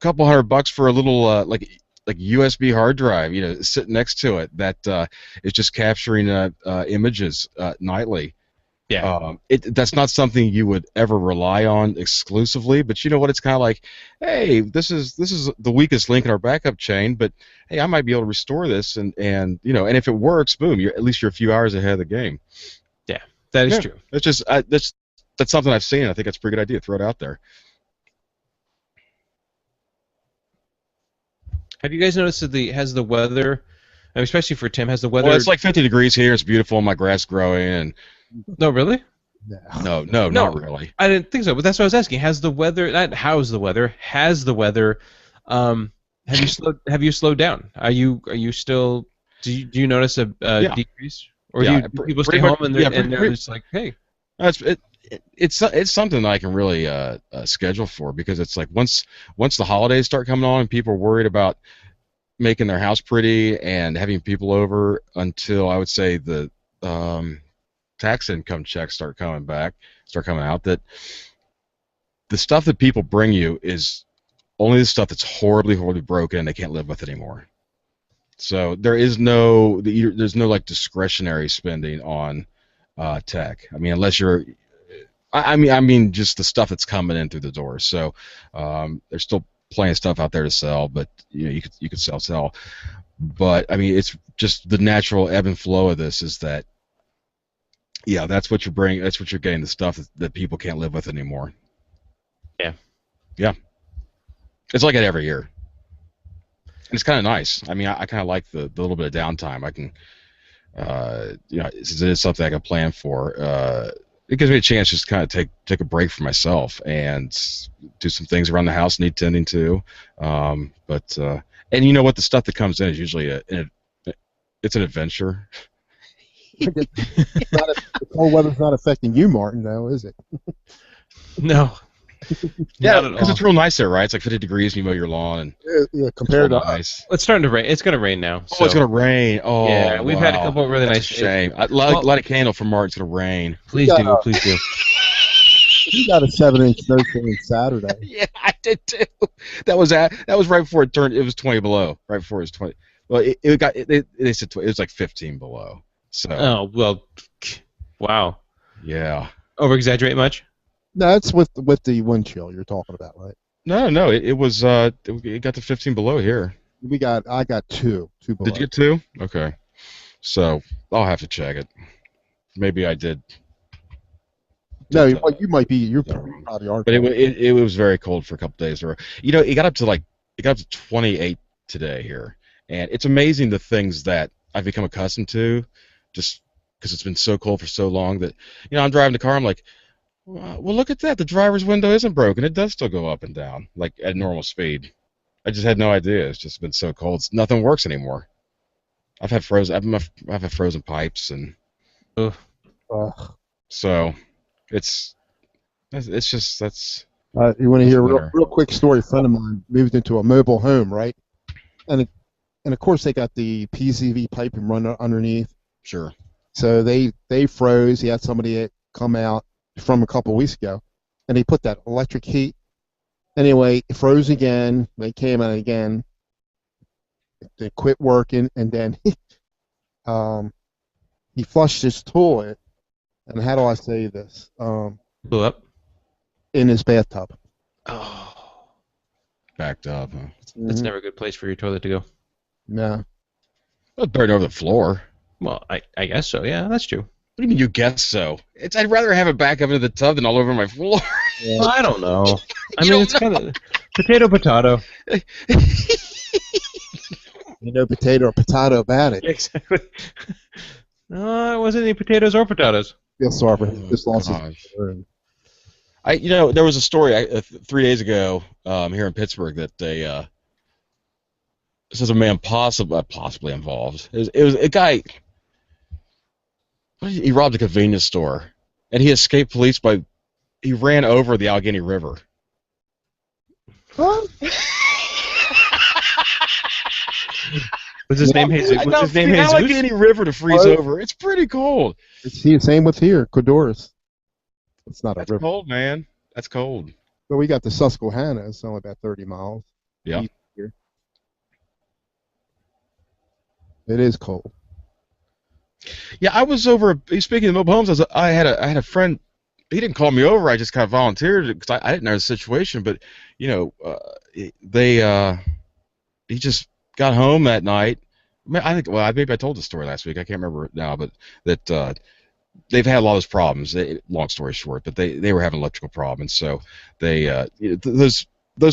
S3: couple $100 for a little like USB hard drive, sitting next to it that is just capturing images nightly.
S2: Yeah.
S3: That's not something you would ever rely on exclusively, but you know what? It's kind of like, hey, this is the weakest link in our backup chain, but hey, I might be able to restore this, and if it works, boom, at least you're a few hours ahead of the game.
S2: Yeah, that is true.
S3: It's just that's something I've seen. I think it's a pretty good idea. Throw it out there.
S2: Have you guys noticed that has the weather, especially for Tim, has the weather?
S3: Well, it's like 50 degrees here. It's beautiful. My grass growing and.
S2: No, really?
S3: No, not really.
S2: I didn't think so, but that's what I was asking. Has the weather? Not how's the weather? Has the weather? Have you slowed down? Are you still? Do you notice a decrease, or do people stay home and they're just like, hey?
S3: It's something that I can really schedule for because it's like once the holidays start coming on and people are worried about making their house pretty and having people over until I would say the tax income checks start coming out, that the stuff that people bring you is only the stuff that's horribly broken and they can't live with anymore. So there's no like discretionary spending on tech. I mean, unless you're, I mean just the stuff that's coming in through the door. So there's still plenty of stuff out there to sell, but you could sell. But I mean, it's just the natural ebb and flow of this is that. Yeah, that's what you're bringing. That's what you're getting. The stuff that people can't live with anymore. Yeah. It's like it every year, and it's kind of nice. I mean, I kind of like the little bit of downtime. I can, since it is something I can plan for. It gives me a chance just to kind of take a break for myself and do some things around the house need tending to. But you know what? The stuff that comes in is usually it's an adventure.
S1: The cold weather's not affecting you, Martin, though, is it?
S2: No.
S3: Yeah, because it's real nice there, right? It's like 50 degrees and you mow your lawn.
S1: And compared to
S3: nice.
S2: It's starting to rain. It's going to rain now.
S3: So. Oh, it's going to rain. Oh,
S2: yeah, we've had a couple of really nice
S3: days. Shame. Light a candle for Martin. It's going to rain.
S2: Please do.
S1: You got a 7-inch snowstorm Saturday.
S3: Yeah, I did too. That was right before it turned. It was 20 below. Right before it was 20. Well, they said it was like 15 below. So.
S2: Oh well, wow.
S3: Yeah.
S2: Over exaggerate much?
S1: That's with the wind chill you're talking about, right?
S3: No, it was it got to 15 below here.
S1: I got two below.
S3: Did you get 2? Okay, so I'll have to check it. Maybe I did.
S1: No, you might be. You're
S3: wrong.
S1: probably are.
S3: But it was very cold for a couple days. You know, it got up to 28 today here, and it's amazing the things that I've become accustomed to, just because it's been so cold for so long that I'm driving the car. I'm like, well, look at that. The driver's window isn't broken. It does still go up and down like at normal speed. I just had no idea. It's just been so cold. Nothing works anymore. I've had frozen pipes, and so it's just that's.
S1: You want to hear a real quick story? A friend of mine moved into a mobile home, right? And of course they got the PCV piping run underneath.
S3: Sure.
S1: So they froze. He had somebody come out from a couple weeks ago, and he put that electric heat. Anyway, it froze again. They came out again. They quit working, and then he flushed his toilet. And how do I say this?
S2: Blew up
S1: in his bathtub.
S2: Oh,
S3: backed up. Huh?
S2: That's never a good place for your toilet to go.
S1: No.
S3: It's buried over the floor.
S2: Well, I guess so. Yeah, that's true.
S3: What do you mean you guess so? I'd rather have it back up into the tub than all over my floor.
S2: Yeah. Well, I don't know. I mean, it's kind of potato.
S1: Potato about it.
S2: Exactly. No, it wasn't any potatoes or potatoes.
S1: Feel sorry for him. Just lost
S3: there was a story 3 days ago here in Pittsburgh that this is a man possibly involved. It was a guy. He robbed a convenience store, and he escaped police he ran over the Allegheny River.
S1: Huh?
S2: Was his name Jesus? Was his name Jesus?
S3: Allegheny River to freeze over. It's pretty cold.
S1: It's the same with here, Codoris. It's not a river.
S3: That's cold, man. That's cold.
S1: But we got the Susquehanna. It's only about 30 miles.
S3: Yeah.
S1: Here. It is cold.
S3: Yeah, I was over. Speaking of mobile homes, I had a friend. He didn't call me over. I just kind of volunteered because I didn't know the situation. But he just got home that night. I think. Well, maybe I told the story last week. I can't remember it now. But that they've had a lot of those problems. Long story short, but they were having electrical problems. So they those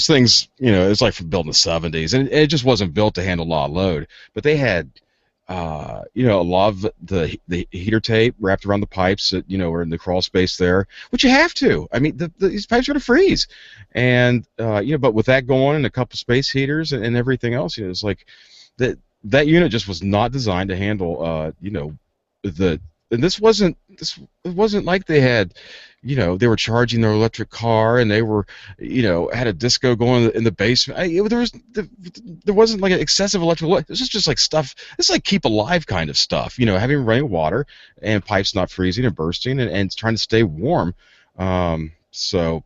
S3: things. It's like from built in the 70s, and it just wasn't built to handle a lot of load. But they had. A lot of the heater tape wrapped around the pipes that were in the crawl space there, which you have to. I mean, these pipes are going to freeze, and but with that going and a couple space heaters and everything else, it's like that unit just was not designed to handle and it wasn't like they had they were charging their electric car and they were had a disco going in the basement. There wasn't like an excessive electrical. This is just like stuff. This is like keep alive kind of stuff. Having running water and pipes not freezing and bursting and trying to stay warm. So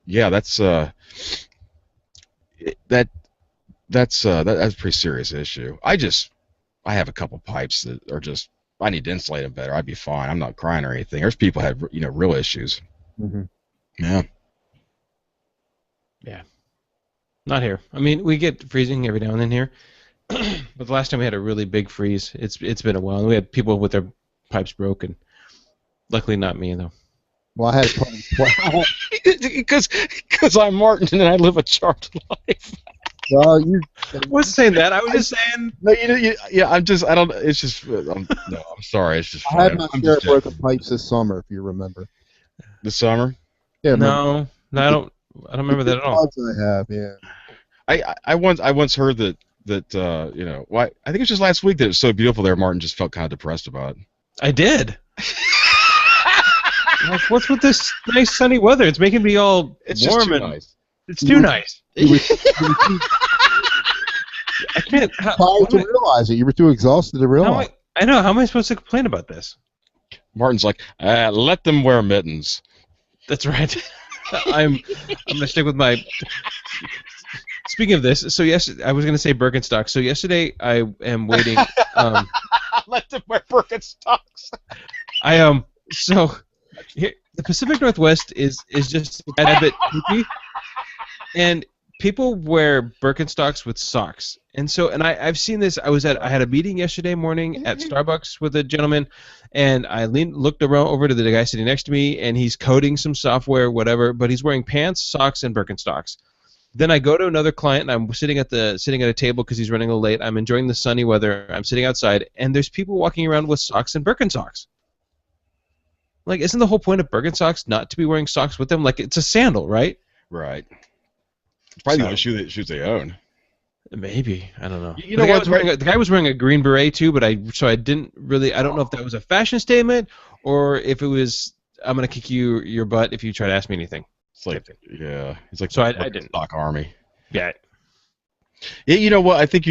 S3: yeah, that's a pretty serious issue. I have a couple pipes that are just. I need to insulate them better. I'd be fine. I'm not crying or anything. There's people that have real issues.
S1: Mm-hmm.
S3: Yeah.
S2: Yeah. Not here. I mean, we get freezing every now and then here, but the last time we had a really big freeze, it's been a while. We had people with their pipes broken. Luckily, not me though.
S1: Well, I had
S3: because I'm Martin and I live a charged life.
S1: Well,
S2: I wasn't saying that. I was just saying.
S3: No, I don't. It's just. I'm sorry. It's just.
S1: I had my share of broken pipes this summer, if you remember.
S3: This summer?
S2: Yeah. No, I don't remember that at all.
S1: I have, yeah.
S3: I once heard that I think it's just last week that it was so beautiful there. Martin just felt kind of depressed about it.
S2: I did. What's with this nice sunny weather? It's making me all warm and nice. It's too nice. I can't.
S1: How to realize it? You were too exhausted to realize.
S2: I know. How am I supposed to complain about this?
S3: Martin's like, let them wear mittens.
S2: That's right. I'm gonna stick with my. Speaking of this, so yes, I was gonna say Birkenstock. So yesterday, I am waiting.
S3: Let them wear Birkenstocks.
S2: So. the Pacific Northwest is just a tad bit poopy, and people wear Birkenstocks with socks. And so, and I've seen this. I had a meeting yesterday morning at Starbucks with a gentleman, and I looked around over to the guy sitting next to me, and he's coding some software, whatever, but he's wearing pants, socks, and Birkenstocks. Then I go to another client, and I'm sitting at a table because he's running a little late. I'm enjoying the sunny weather. I'm sitting outside, and there's people walking around with socks and Birkenstocks. Like, isn't the whole point of Birkenstocks not to be wearing socks with them? Like, it's a sandal, right?
S3: Right. It's probably the only shoes they own.
S2: Maybe, I don't know.
S3: You know what?
S2: The guy was wearing a green beret too, but I don't know if that was a fashion statement or if it was I'm gonna kick your butt if you try to ask me anything.
S3: It's like, yeah, it's like
S2: so I didn't.
S3: Stock Army.
S2: Yeah.
S3: Yeah, you know what? I think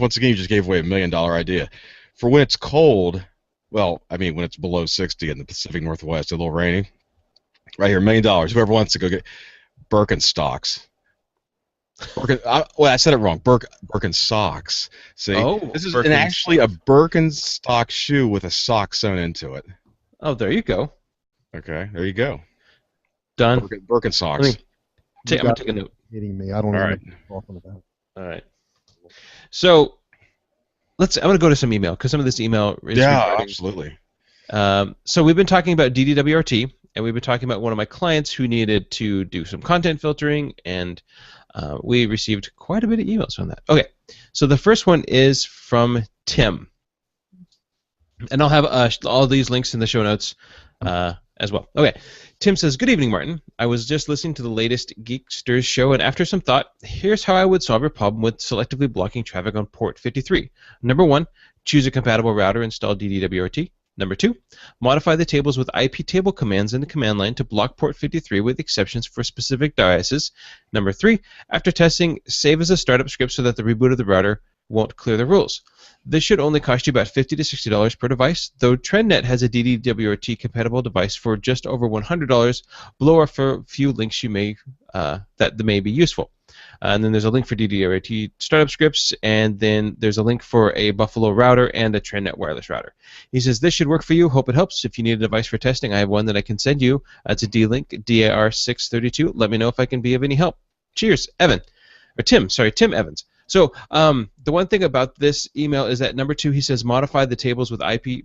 S3: once again you just gave away $1 million idea. For when it's cold, well, I mean when it's below 60 in the Pacific Northwest, a little rainy. Right here, $1 million. Whoever wants to go get Birkenstocks. I said it wrong. Birkensocks. See, this is actually a Birkenstock shoe with a sock sewn into it.
S2: Oh, there you go.
S3: Okay, there you go.
S2: Done.
S3: Birkensocks.
S2: I'm gonna take a note.
S1: Hitting me. I don't know what you're talking about.
S2: All right. So I'm gonna go to some email because some of this email is
S3: absolutely.
S2: So we've been talking about DDWRT, and we've been talking about one of my clients who needed to do some content filtering, and we received quite a bit of emails on that. Okay, so the first one is from Tim, and I'll have all these links in the show notes as well. Okay, Tim says, "Good evening, Martin. I was just listening to the latest Geeksters show, and after some thought, here's how I would solve your problem with selectively blocking traffic on port 53. Number 1, choose a compatible router, install DDWRT. Number 2, modify the tables with IP table commands in the command line to block port 53 with exceptions for specific devices. Number 3, after testing, save as a startup script so that the reboot of the router won't clear the rules. This should only cost you about $50 to $60 per device, though TrendNet has a DDWRT compatible device for just over $100. Below are for a few links you may that may be useful. And then there's a link for DDWRT startup scripts, and then there's a link for a Buffalo router and a TrendNet wireless router. He says, this should work for you. Hope it helps. If you need a device for testing, I have one that I can send you. It's a D-Link, DAR632. Let me know if I can be of any help. Cheers, Tim Evans. So the one thing about this email is that number 2, he says modify the tables with IP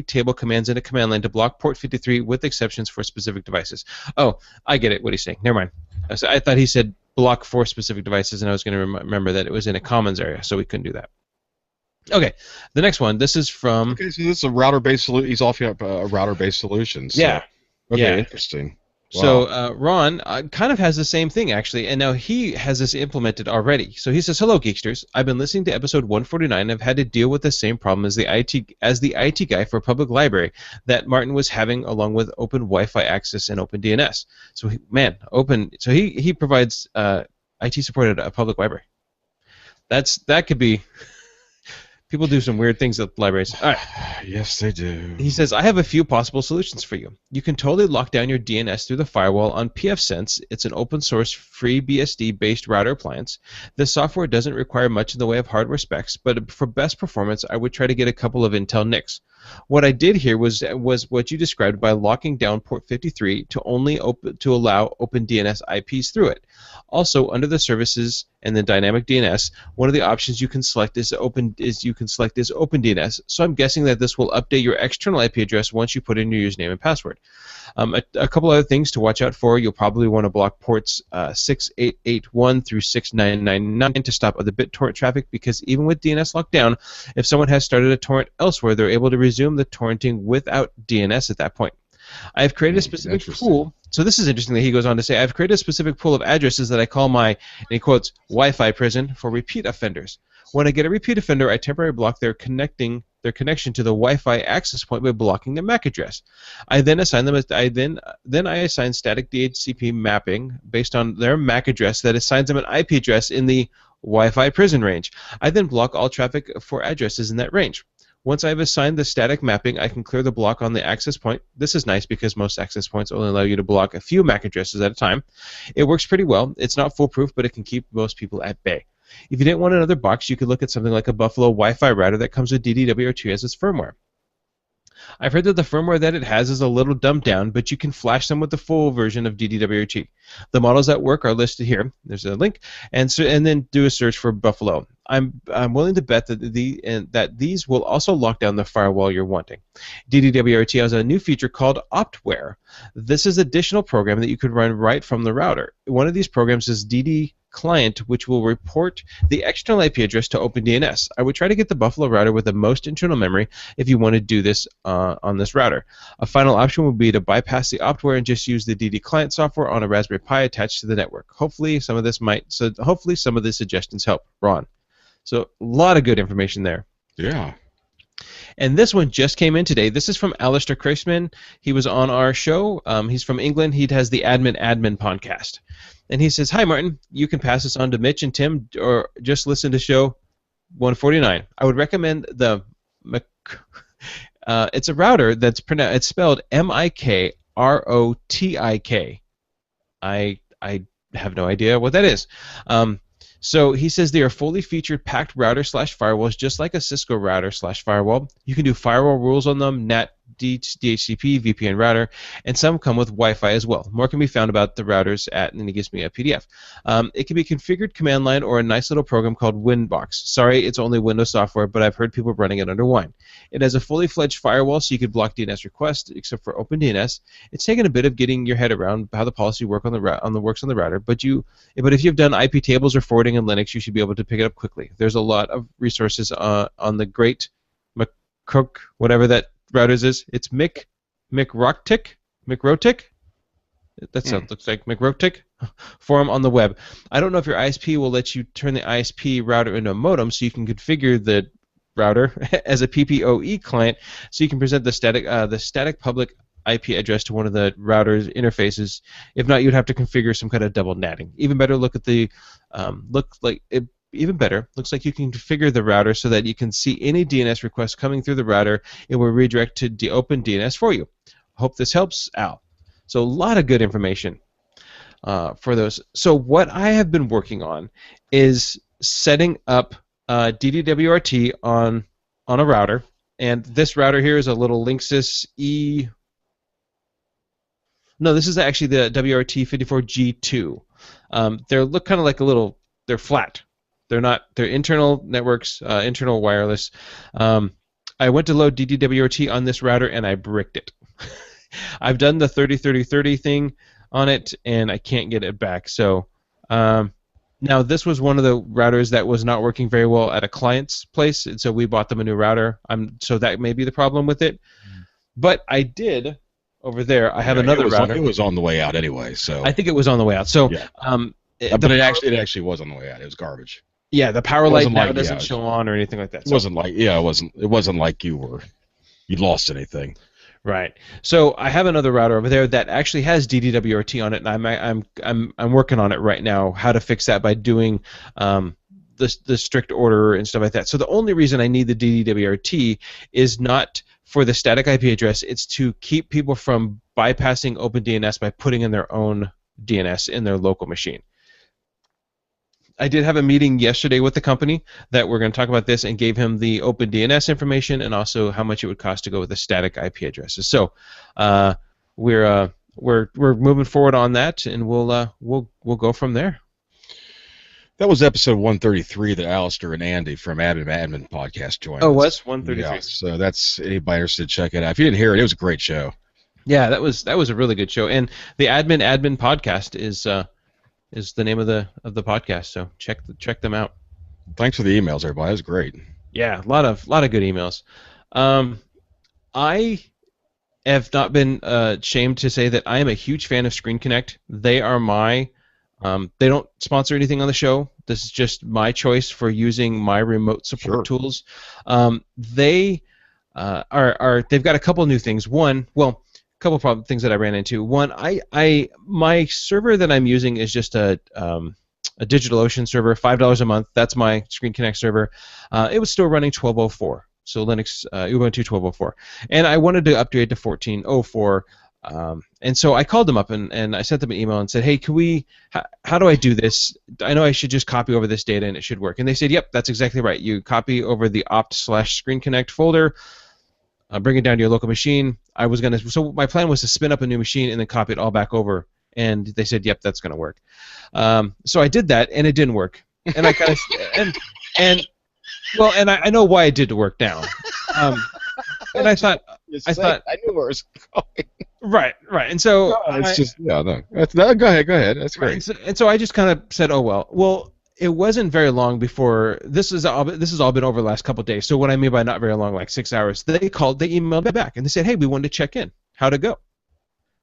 S2: table commands in a command line to block port 53 with exceptions for specific devices. Oh, I get it. What he's saying. Never mind. So I thought he said block for specific devices, and I was going to remember that it was in a commons area, so we couldn't do that. Okay, the next one. This is from.
S3: Okay, so this is a router-based solution. He's offering up a router-based solution. So.
S2: Yeah.
S3: Okay,
S2: yeah.
S3: Interesting. Wow.
S2: So Ron kind of has the same thing, actually, and now he has this implemented already. So he says, hello, Geeksters. I've been listening to episode 149 and I've had to deal with the same problem as the IT guy for a public library that Martin was having along with Open Wi-Fi access and Open DNS. So, he provides IT support at a public library. That could be... People do some weird things at libraries. All right.
S3: Yes, they do.
S2: He says, I have a few possible solutions for you. You can totally lock down your DNS through the firewall on pfSense. It's an open-source, free BSD-based router appliance. The software doesn't require much in the way of hardware specs, but for best performance, I would try to get a couple of Intel NICs. What I did here was what you described by locking down port 53 to allow open DNS IPs through it. Also, under the services and the dynamic DNS, one of the options you can select is open DNS. So I'm guessing that this will update your external IP address once you put in your username and password. A couple other things to watch out for. You'll probably want to block ports 6881 through 6999 to stop other BitTorrent traffic, because even with DNS locked down, if someone has started a torrent elsewhere, they're able to resume the torrenting without DNS at that point. I have created a specific pool. So this is interesting that he goes on to say, I've created a specific pool of addresses that I call my, and he quotes, Wi-Fi prison for repeat offenders. When I get a repeat offender, I temporarily block their connection to the Wi-Fi access point by blocking their MAC address. I then assign them I assign static DHCP mapping based on their MAC address that assigns them an IP address in the Wi-Fi prison range. I then block all traffic for addresses in that range. Once I've assigned the static mapping, I can clear the block on the access point. This is nice because most access points only allow you to block a few MAC addresses at a time. It works pretty well. It's not foolproof, but it can keep most people at bay. If you didn't want another box, you could look at something like a Buffalo Wi-Fi router that comes with DDWRT as its firmware. I've heard that the firmware that it has is a little dumbed down, but you can flash them with the full version of DDWRT. The models that work are listed here. There's a link, and then do a search for Buffalo. I'm willing to bet that that these will also lock down the firewall you're wanting. DDWRT has a new feature called Optware. This is additional program that you could run right from the router. One of these programs is DD Client, which will report the external IP address to OpenDNS. I would try to get the Buffalo router with the most internal memory if you want to do this on this router. A final option would be to bypass the Optware and just use the DD Client software on a Raspberry Pi attached to the network. Hopefully some of the suggestions help. Ron. So a lot of good information there.
S3: Yeah.
S2: And this one just came in today. This is from Alistair Kreisman. He was on our show. He's from England. He has the Admin podcast. And he says, "Hi, Martin. You can pass this on to Mitch and Tim, or just listen to show 149. I would recommend the it's a router that's pronounced. It's spelled MIKROTIK. I have no idea what that is. So he says they are fully featured packed router / firewalls, just like a Cisco router / firewall. You can do firewall rules on them, NAT, DHCP, VPN router, and some come with Wi-Fi as well. More can be found about the routers and he gives me a PDF. It can be configured command line or a nice little program called Winbox. Sorry, it's only Windows software, but I've heard people running it under Wine. It has a fully fledged firewall, so you could block DNS requests, except for OpenDNS. It's taken a bit of getting your head around how the policy works on the router, but if you've done IP tables or forwarding in Linux, you should be able to pick it up quickly. There's a lot of resources on the great McCook, whatever that routers is. It's McRotic. That sounds looks like McRotic forum on the web. I don't know if your ISP will let you turn the ISP router into a modem, so you can configure the router as a PPOE client, so you can present the static public IP address to one of the router's interfaces. If not, you'd have to configure some kind of double NATing. Even better, looks like you can configure the router so that you can see any DNS requests coming through the router. It will redirect to the OpenDNS for you. Hope this helps, Al. So a lot of good information for those. So what I have been working on is setting up DDWRT on a router, and this router here is a little Linksys E. No, this is actually the WRT54G2. They look kind of like they're flat. They're internal networks, internal wireless. I went to load DDWRT on this router and I bricked it. I've done the 30-30-30 thing on it and I can't get it back. So now this was one of the routers that was not working very well at a client's place, and so we bought them a new router. So that may be the problem with it. But I did over there. I have another router.
S3: It was on the way out anyway. So
S2: I think it was on the way out. So
S3: yeah. But it actually was on the way out. It was garbage.
S2: Yeah, the power light now doesn't show on or anything like that.
S3: It wasn't like you lost anything.
S2: Right. So I have another router over there that actually has DDWRT on it, and I'm working on it right now. How to fix that by doing the strict order and stuff like that. So the only reason I need the DDWRT is not for the static IP address. It's to keep people from bypassing OpenDNS by putting in their own DNS in their local machine. I did have a meeting yesterday with the company that we're going to talk about this, and gave him the OpenDNS information and also how much it would cost to go with the static IP addresses. So we're moving forward on that, and we'll go from there.
S3: That was episode 133 that Alistair and Andy from Admin podcast joined.
S2: Oh,
S3: us.
S2: was 133.
S3: Yeah, so that's anybody interested, check it out. If you didn't hear it, it was a great show.
S2: Yeah, that was a really good show, and the Admin podcast is the name of the podcast. So check them out.
S3: Thanks for the emails, everybody. That was great.
S2: Yeah, a lot of good emails. I have not been ashamed to say that I am a huge fan of Screen Connect. They are my they don't sponsor anything on the show. This is just my choice for using my remote support tools. They've got a couple new things. Couple problem things that I ran into. One, my server that I'm using is just a DigitalOcean server, $5 a month. That's my Screen Connect server. It was still running 12.04, so Linux Ubuntu 12.04, and I wanted to upgrade to 14.04. And so I called them up and I sent them an email and said, hey, how do I do this? I know I should just copy over this data and it should work. And they said, yep, that's exactly right. You copy over the opt/Screen Connect folder. bring it down to your local machine. So my plan was to spin up a new machine and then copy it all back over. And they said, yep, that's going to work. So I did that, and it didn't work. And I kind of and I know why it did work now. And I thought
S3: I knew where it was going.
S2: right, and so
S3: No, it's just no. Go ahead. That's great.
S2: And so I just kind of said, oh well. It wasn't very long before this has all been over the last couple of days. So what I mean by not very long, like 6 hours, they emailed me back and they said, hey, we wanted to check in. How'd it go?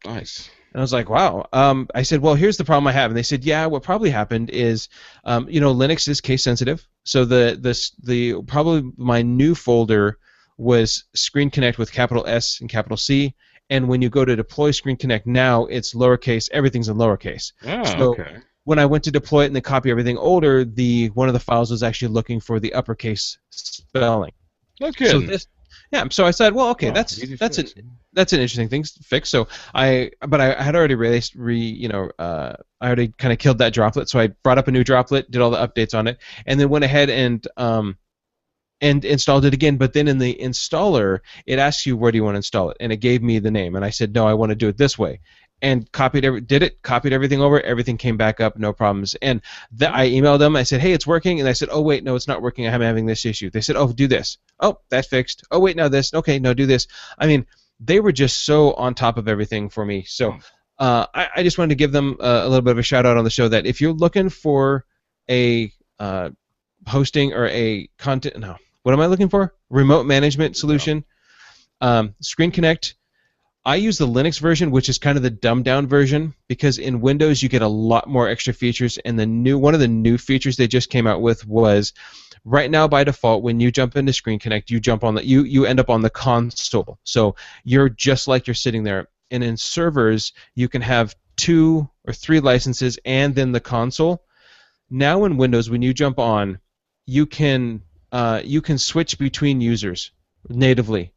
S3: Nice.
S2: And I was like, wow. I said, well, here's the problem I have. And they said, yeah, what probably happened is, Linux is case sensitive. So the probably my new folder was Screen Connect with capital S and capital C. And when you go to deploy Screen Connect now, it's lowercase. Everything's in lowercase.
S3: Oh,
S2: so
S3: okay.
S2: When I went to deploy it and then copy everything older, one of the files was actually looking for the uppercase spelling.
S3: That's good.
S2: So I said, well, okay, that's an interesting thing to fix. So I had already I already kind of killed that droplet. So I brought up a new droplet, did all the updates on it, and then went ahead and installed it again. But then in the installer, it asks you where do you want to install it, and it gave me the name, and I said no, I want to do it this way. And copied everything over. Everything came back up, no problems. And I emailed them. I said, "Hey, it's working." And I said, "Oh wait, no, it's not working. I'm having this issue." They said, "Oh, do this." "Oh, that's fixed." "Oh wait, now this." "Okay, no, do this." I mean, they were just so on top of everything for me. So I just wanted to give them a little bit of a shout out on the show that if you're looking for a hosting or a content, no, what am I looking for? Remote management solution. Screen Connect. I use the Linux version, which is kind of the dumbed down version, because in Windows you get a lot more extra features, and one of the new features they just came out with was right now by default when you jump into Screen Connect, you end up on the console. So you're just like you're sitting there. And in servers, you can have 2 or 3 licenses and then the console. Now in Windows, when you jump on, you can switch between users natively.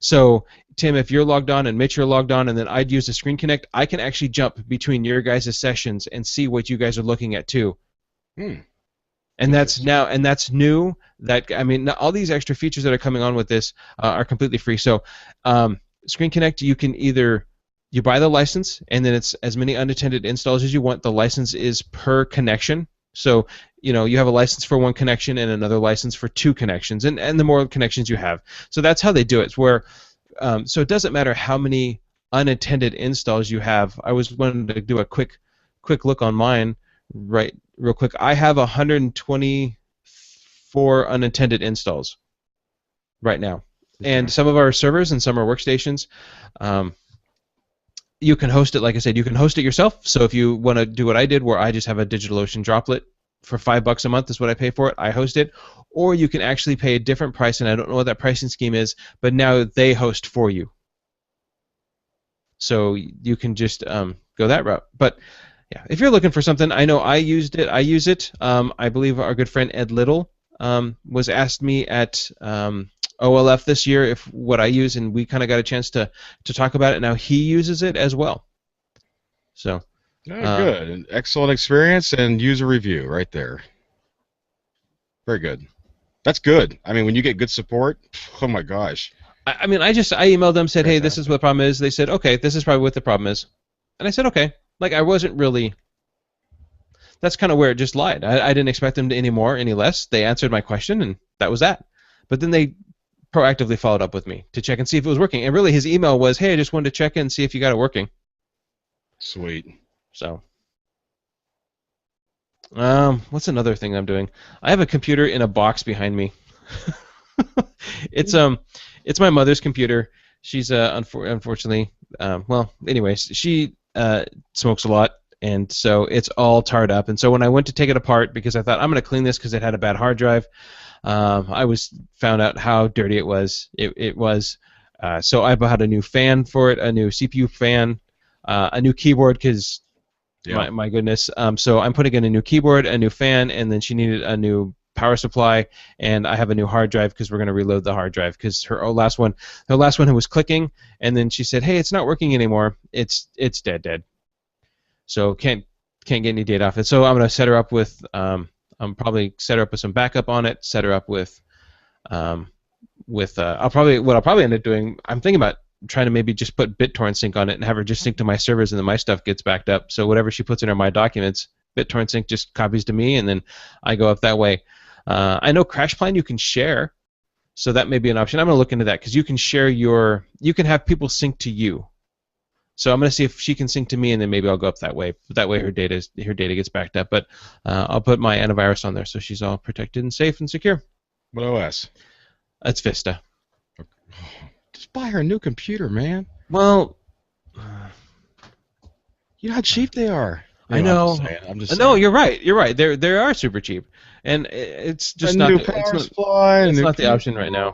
S2: So, Tim, if you're logged on and Mitch, you're logged on, and then I'd use the Screen Connect, I can actually jump between your guys' sessions and see what you guys are looking at too. And that's new. All these extra features that are coming on with this are completely free. So, Screen Connect, you can either you buy the license, and then it's as many unattended installs as you want. The license is per connection. So, you have a license for 1 connection and another license for 2 connections, and the more connections you have. So that's how they do it. So it doesn't matter how many unattended installs you have. I was wanting to do a quick look on mine, real quick. I have 124 unattended installs right now, and some of our servers and some are workstations. You can host it, like I said, you can host it yourself. So if you want to do what I did, where I just have a DigitalOcean droplet for $5 a month is what I pay for it, I host it. Or you can actually pay a different price, and I don't know what that pricing scheme is, but now they host for you. So you can just go that route. But yeah, if you're looking for something, I know I use it. I believe our good friend Ed Little was asked me at OLF this year if what I use, and we kind of got a chance to talk about it. Now he uses it as well. So
S3: good, an excellent experience and user review right there. Very good. That's good. I mean, when you get good support, oh my gosh.
S2: I emailed them, said, hey, this is what the problem is. They said, okay, this is probably what the problem is, and I said, okay. Like I wasn't really. That's kind of where it just lied. I didn't expect them to any less. They answered my question, and that was that. But then they proactively followed up with me to check and see if it was working. And really, his email was, "Hey, I just wanted to check in and see if you got it working."
S3: Sweet.
S2: So, what's another thing I'm doing? I have a computer in a box behind me. It's my mother's computer. She's unfortunately, anyways, she smokes a lot. And so it's all tarred up. And so when I went to take it apart, because I thought I'm going to clean this because it had a bad hard drive, I found out how dirty it was. So I bought a new fan for it, a new CPU fan, a new keyboard because my goodness. So I'm putting in a new keyboard, a new fan, and then she needed a new power supply, and I have a new hard drive because we're going to reload the hard drive because her last one was clicking, and then she said, "Hey, it's not working anymore. It's dead." So can't get any data off it. So I'm gonna set her up with probably set her up with some backup on it. Set her up with with what I'll probably end up doing. I'm thinking about trying to maybe just put BitTorrent sync on it and have her just sync to my servers, and then my stuff gets backed up. So whatever she puts in her My Documents, BitTorrent sync just copies to me, and then I go up that way. I know CrashPlan you can share, so that may be an option. I'm going to look into that because you can share you can have people sync to you. So I'm going to see if she can sync to me, and then maybe I'll go up that way. That way her data gets backed up. But I'll put my antivirus on there so she's all protected and safe and secure.
S3: What OS?
S2: That's Vista.
S3: Just buy her a new computer, man.
S2: Well,
S3: you know how cheap they are.
S2: I know.
S3: I'm just saying.
S2: No, you're right. You're right. They are super cheap, and it's just not. It's not the option right now.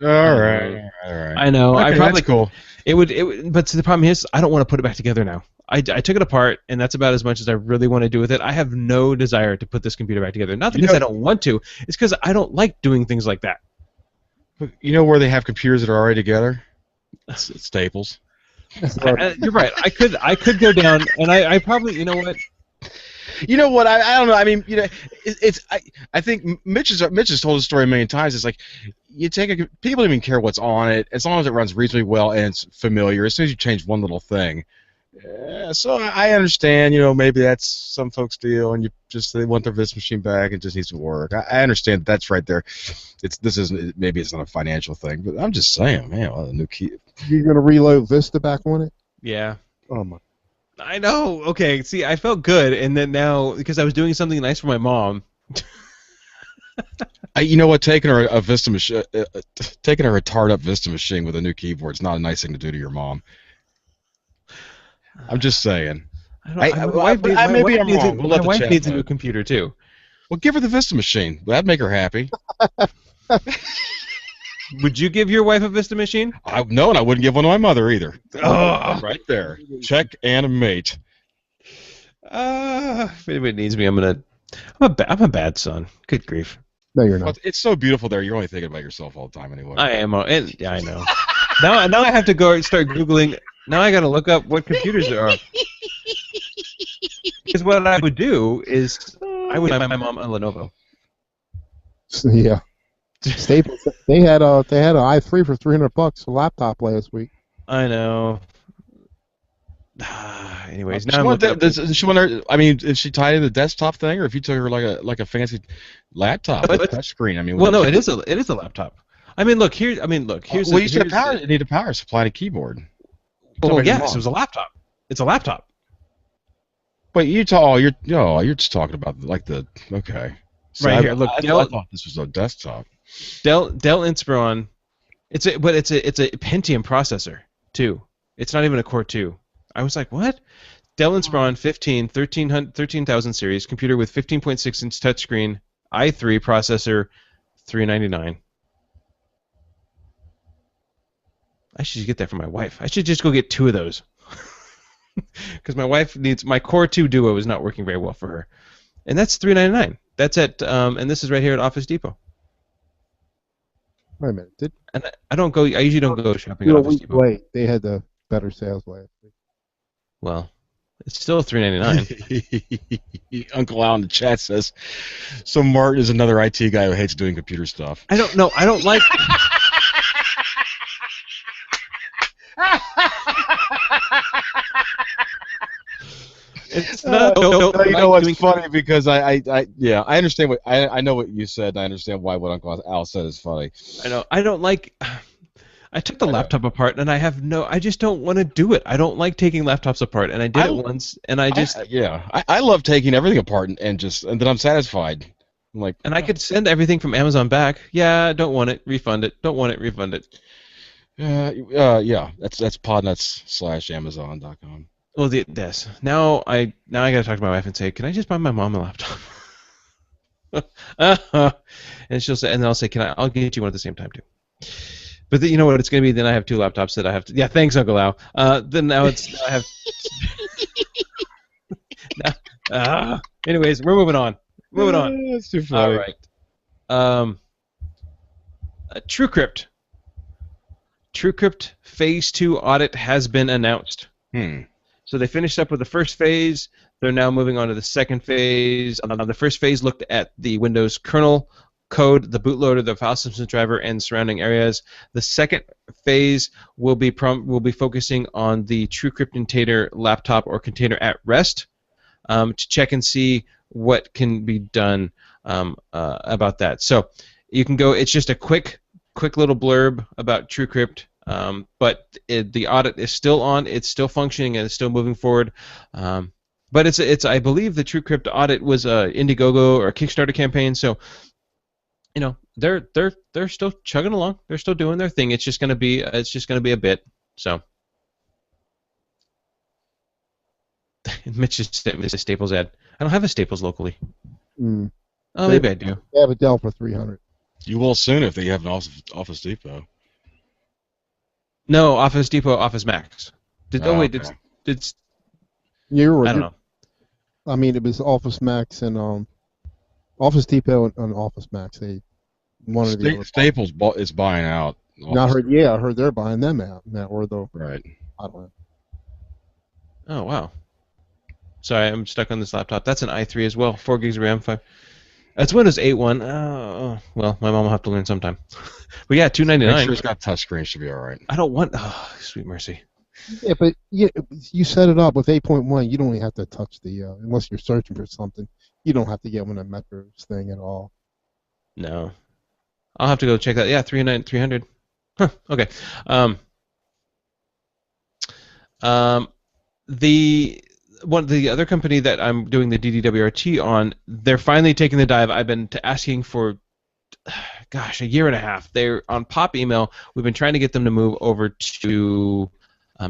S3: All right.
S2: I know.
S3: Okay,
S2: I probably
S3: that's cool.
S2: It would. But the problem is, I don't want to put it back together now. I took it apart, and that's about as much as I really want to do with it. I have no desire to put this computer back together. Not because I don't want to. It's because I don't like doing things like that.
S3: You know where they have computers that are already together? It's Staples.
S2: You're right. I could go down, and I probably, you know what?
S3: You know what? I don't know. I mean, you know, I think Mitch has told the story a million times. It's like you take people don't even care what's on it as long as it runs reasonably well and it's familiar. As soon as you change one little thing, so I understand. You know, maybe that's some folks' deal, and they want their Vista machine back. It just needs to work. I understand that's right there. Maybe it's not a financial thing, but I'm just saying, man, a new key.
S1: You're gonna reload Vista back on it?
S2: Yeah.
S1: Oh my.
S2: I know. Okay. See, I felt good, and then now because I was doing something nice for my mom.
S3: You know what? Taking her a Vista machine, taking her a tarred up Vista machine with a new keyboard is not a nice thing to do to your mom. I'm just saying.
S2: My wife needs a new computer too.
S3: Well, give her the Vista machine. That'd make her happy.
S2: Would you give your wife a Vista machine?
S3: No, and I wouldn't give one to my mother either.
S2: Oh,
S3: right there. Check and mate.
S2: If anybody needs me, I'm a bad son. Good grief.
S1: No, you're not.
S3: Well, it's so beautiful there. You're only thinking about yourself all the time anyway.
S2: I am. Yeah, I know. now I have to go start Googling. Now I got to look up what computers there are. Because what I would do is I would buy my mom a Lenovo.
S1: Yeah. Staples. They had an i3 for $300 a laptop last week.
S2: I know. Anyways, now
S3: does she want her? I mean, is she tied to the desktop thing, or if you took her like a fancy laptop, touch screen? I mean,
S2: well, no, it is a laptop. I mean, look here. Here's.
S3: Well, you need a power supply and a keyboard.
S2: Well, yes, it was a laptop. It's a laptop.
S3: But you're just talking about okay.
S2: So right here, look.
S3: I thought this was a desktop.
S2: Dell Inspiron. It's a Pentium processor too. It's not even a Core 2. I was like, what? Dell Inspiron 13,000 series computer with 15.6-inch touchscreen, i3 processor, $399. I should get that for my wife. I should just go get 2 of those. Because my wife needs my Core 2 Duo is not working very well for her, and that's $399. That's at and this is right here at Office Depot.
S1: Wait a minute.
S2: I usually don't go shopping at Office Depot.
S1: Wait, they had the better sales last week.
S2: Well, it's still $399.
S3: Uncle Al in the chat says, so Martin is another IT guy who hates doing computer stuff.
S2: I don't know. I don't like. It's not.
S3: You know what's funny because I understand what I know what you said. And I understand why what Uncle Al said is funny.
S2: I know. I don't like. I took the laptop apart, and I just don't want to do it. I don't like taking laptops apart, and I did it once, and
S3: I love taking everything apart and then I'm satisfied. I'm like,
S2: and I could send everything from Amazon back. Yeah, don't want it, refund it. Don't want it, refund it.
S3: Yeah, that's podnuts.amazon.com.
S2: Well, yes. Now I gotta talk to my wife and say, can I just buy my mom a laptop? And she'll say, and then I'll say, I'll get you one at the same time too. But you know what it's gonna be? Then I have 2 laptops that I have to. Yeah, thanks, Uncle Al. Then now I have. Anyways, we're moving on. Moving on.
S3: That's too funny.
S2: All right. TrueCrypt. TrueCrypt Phase 2 audit has been announced. So they finished up with the first phase. They're now moving on to the second phase. The first phase looked at the Windows kernel code, the bootloader, the file system driver, and surrounding areas. The second phase will be focusing on the TrueCrypt container laptop or container at rest to check and see what can be done about that. So you can go. It's just a quick little blurb about TrueCrypt. But the audit is still on. It's still functioning and it's still moving forward. But it's I believe the TrueCrypt audit was a Indiegogo or a Kickstarter campaign. So they're still chugging along. They're still doing their thing. It's just gonna be a bit. So Mitch just sent me a Staples ad. I don't have a Staples locally.
S1: Mm.
S2: Oh, maybe I do.
S1: They have a Dell for $300.
S3: You will soon if they have an Office Depot.
S2: No, Office Depot, Office Max.
S3: Okay.
S1: You're right.
S2: I don't know.
S1: I mean, it was Office Max and Office Depot and Office Max. They one or the other.
S3: Staples is buying out.
S1: I heard they're buying them out now, or though.
S3: Right.
S1: I don't know.
S2: Oh wow. Sorry, I'm stuck on this laptop. That's an i3 as well. 4 gigs of RAM. 5. That's Windows 8.1. Well, my mom will have to learn sometime. But yeah, $299.
S3: Make sure it's got touchscreen. Should be all right.
S2: I don't want. Oh, sweet mercy.
S1: Yeah, but you set it up with 8.1. You don't even have to touch the unless you're searching for something. You don't have to get one of Metro's thing at all.
S2: No. I'll have to go check that. Yeah, 300. Huh. Okay. The other company that I'm doing the DDWRT on, they're finally taking the dive. I've been asking for, gosh, a year and a half. They're on POP email. We've been trying to get them to move over to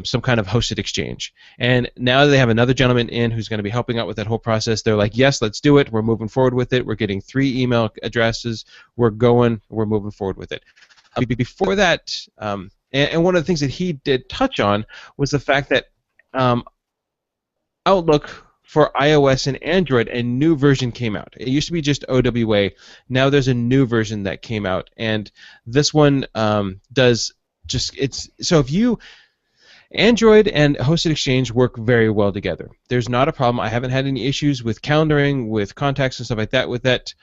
S2: some kind of hosted exchange. And now they have another gentleman in who's going to be helping out with that whole process. They're like, yes, let's do it. We're moving forward with it. We're getting 3 email addresses. We're moving forward with it. Before that, and one of the things that he did touch on was the fact that Outlook for iOS and Android, a new version came out. It used to be just OWA. Now there's a new version that came out, and this one does just so if you Android and hosted exchange work very well together. There's not a problem. I haven't had any issues with calendaring, with contacts and stuff like that. With that,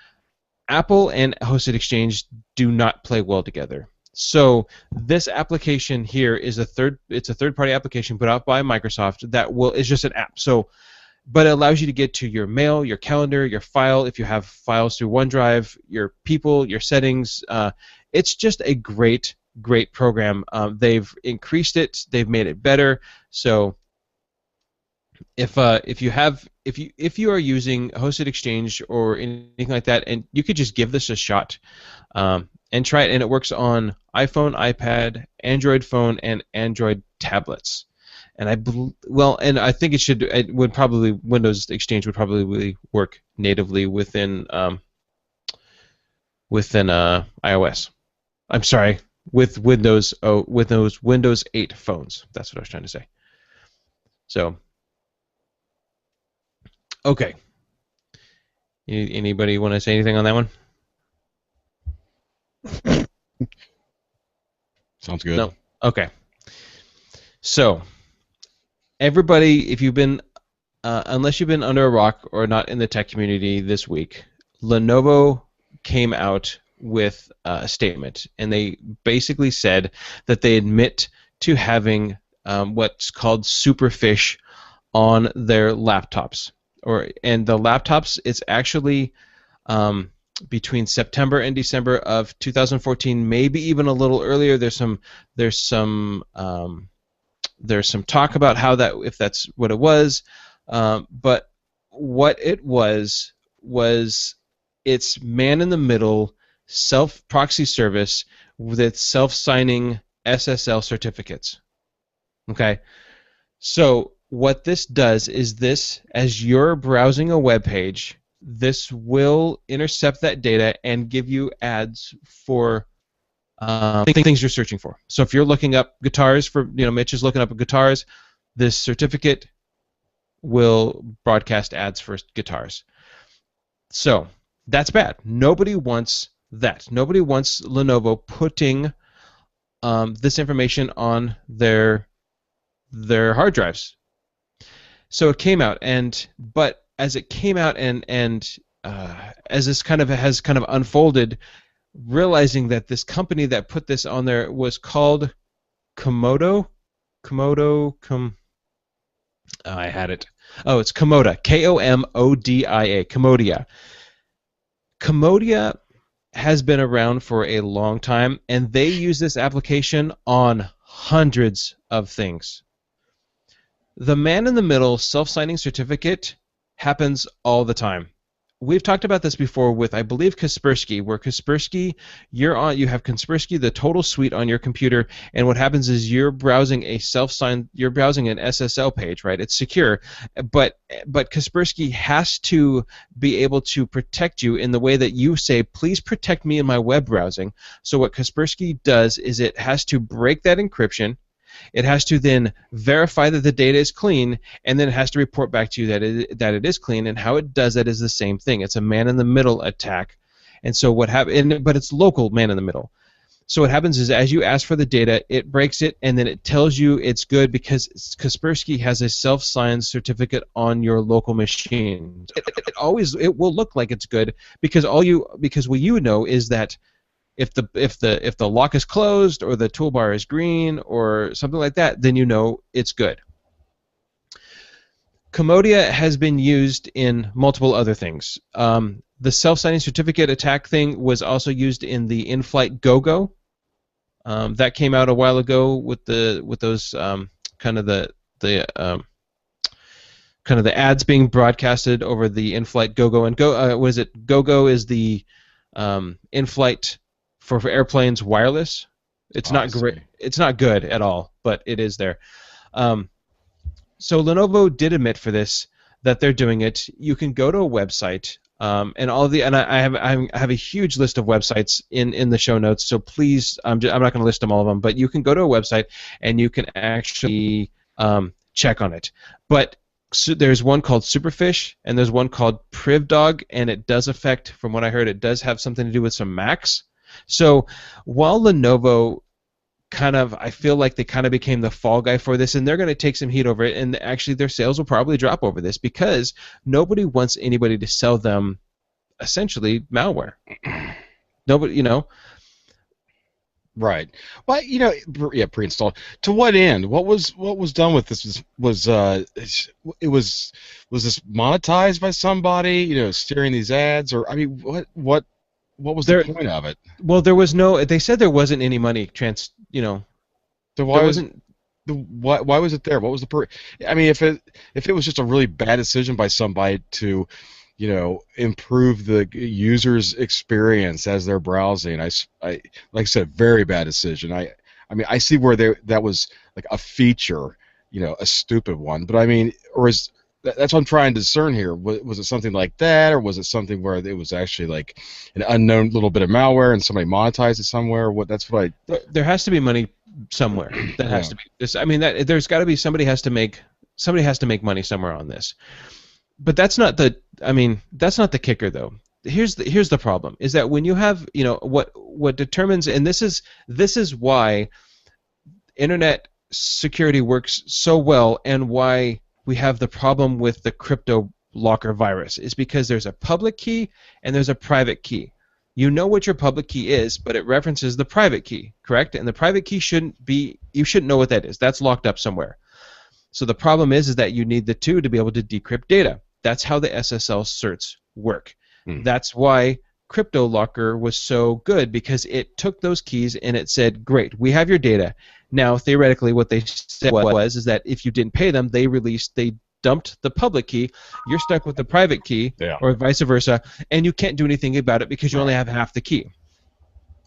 S2: Apple and hosted exchange do not play well together. So this application here is a third-party application put out by Microsoft that is just an app. So, but it allows you to get to your mail, your calendar, your file. If you have files through OneDrive, your people, your settings. It's just a great program. They've increased it. They've made it better. So if you are using hosted exchange or anything like that, and you could just give this a shot and try it, and it works on iPhone, iPad, Android phone, and Android tablets. And I think Windows Exchange would probably work natively within iOS. I'm sorry, with Windows 8 phones. That's what I was trying to say. So, okay. Anybody want to say anything on that one?
S3: Sounds good.
S2: No. Okay. So, everybody, if you've been, unless you've been under a rock or not in the tech community this week, Lenovo came out with a statement, and they basically said that they admit to having what's called superfish on their laptops, and the laptops. It's actually between September and December of 2014, maybe even a little earlier. There's some talk about if that's what it was, but what it was it's man-in-the-middle self-proxy service with self-signing SSL certificates. Okay, so what this does is as you're browsing a web page, this will intercept that data and give you ads for things you're searching for. So if you're looking up guitars Mitch is looking up guitars, this certificate will broadcast ads for guitars. So that's bad. Nobody wants that. Nobody wants Lenovo putting this information on their hard drives. So it came out, but as it came out and as this kind of has kind of unfolded, realizing that this company that put this on there was called Komodo. I had it. Oh, it's Komoda. Komodia. Komodia. Komodia has been around for a long time, and they use this application on hundreds of things. The man-in-the-middle self-signing certificate happens all the time. We've talked about this before with, I believe, Kaspersky, where Kaspersky, you have Kaspersky, the total suite on your computer, and what happens is you're browsing an SSL page, right? It's secure, but Kaspersky has to be able to protect you in the way that you say, please protect me in my web browsing. So what Kaspersky does is it has to break that encryption. It has to then verify that the data is clean, and then it has to report back to you that it is clean. And how it does that is the same thing. It's a man-in-the-middle attack, and so what happens? But it's local man-in-the-middle. So what happens is, as you ask for the data, it breaks it, and then it tells you it's good because Kaspersky has a self-signed certificate on your local machine. It will look like it's good because what you know is that if the lock is closed or the toolbar is green or something like that, then you know it's good. Komodia has been used in multiple other things. The self-signing certificate attack thing was also used in the in-flight GoGo. That came out a while ago with those kind of the ads being broadcasted over the in-flight GoGo, and GoGo is the in-flight for airplanes wireless. It's not great. It's not good at all, but it is there. So Lenovo did admit for this that they're doing it. You can go to a website, and I have a huge list of websites in the show notes. So please, I'm not going to list them all of them, but you can go to a website and you can actually check on it. But there's one called Superfish and there's one called PrivDog, and it does affect, from what I heard, it does have something to do with some Macs. So while Lenovo I feel like they kind of became the fall guy for this, and they're going to take some heat over it, and actually their sales will probably drop over this because nobody wants anybody to sell them essentially malware. Nobody,
S3: Right. Well, yeah, pre-installed. To what end? What was done with this? Was this monetized by somebody? Steering these ads, or I mean, what was the point of it?
S2: Well, there was no. They said there wasn't any money
S3: So why wasn't? Why was it there? What was the I mean, if it was just a really bad decision by somebody to, improve the user's experience as they're browsing, I like I said, very bad decision. I mean, I see where that was like a feature, a stupid one. But I mean, that's what I'm trying to discern here. Was it something like that, or was it something where it was actually like an unknown little bit of malware and somebody monetized it somewhere?
S2: There has to be money somewhere. That has to be this. I mean, there's got to be somebody has to make money somewhere on this. But that's not the kicker though. Here's the problem is that when you have what determines, and this is why internet security works so well and why we have the problem with the crypto locker virus is because there's a public key and there's a private key. You know what your public key is, but it references the private key, correct? And the private key you shouldn't know what that is. That's locked up somewhere. So the problem is that you need the two to be able to decrypt data. That's how the SSL certs work. That's why Crypto Locker was so good, because it took those keys and it said, great, we have your data. Now, theoretically, what they said was that if you didn't pay them, they dumped the public key. You're stuck with the private key, or vice versa, and you can't do anything about it because you only have half the key.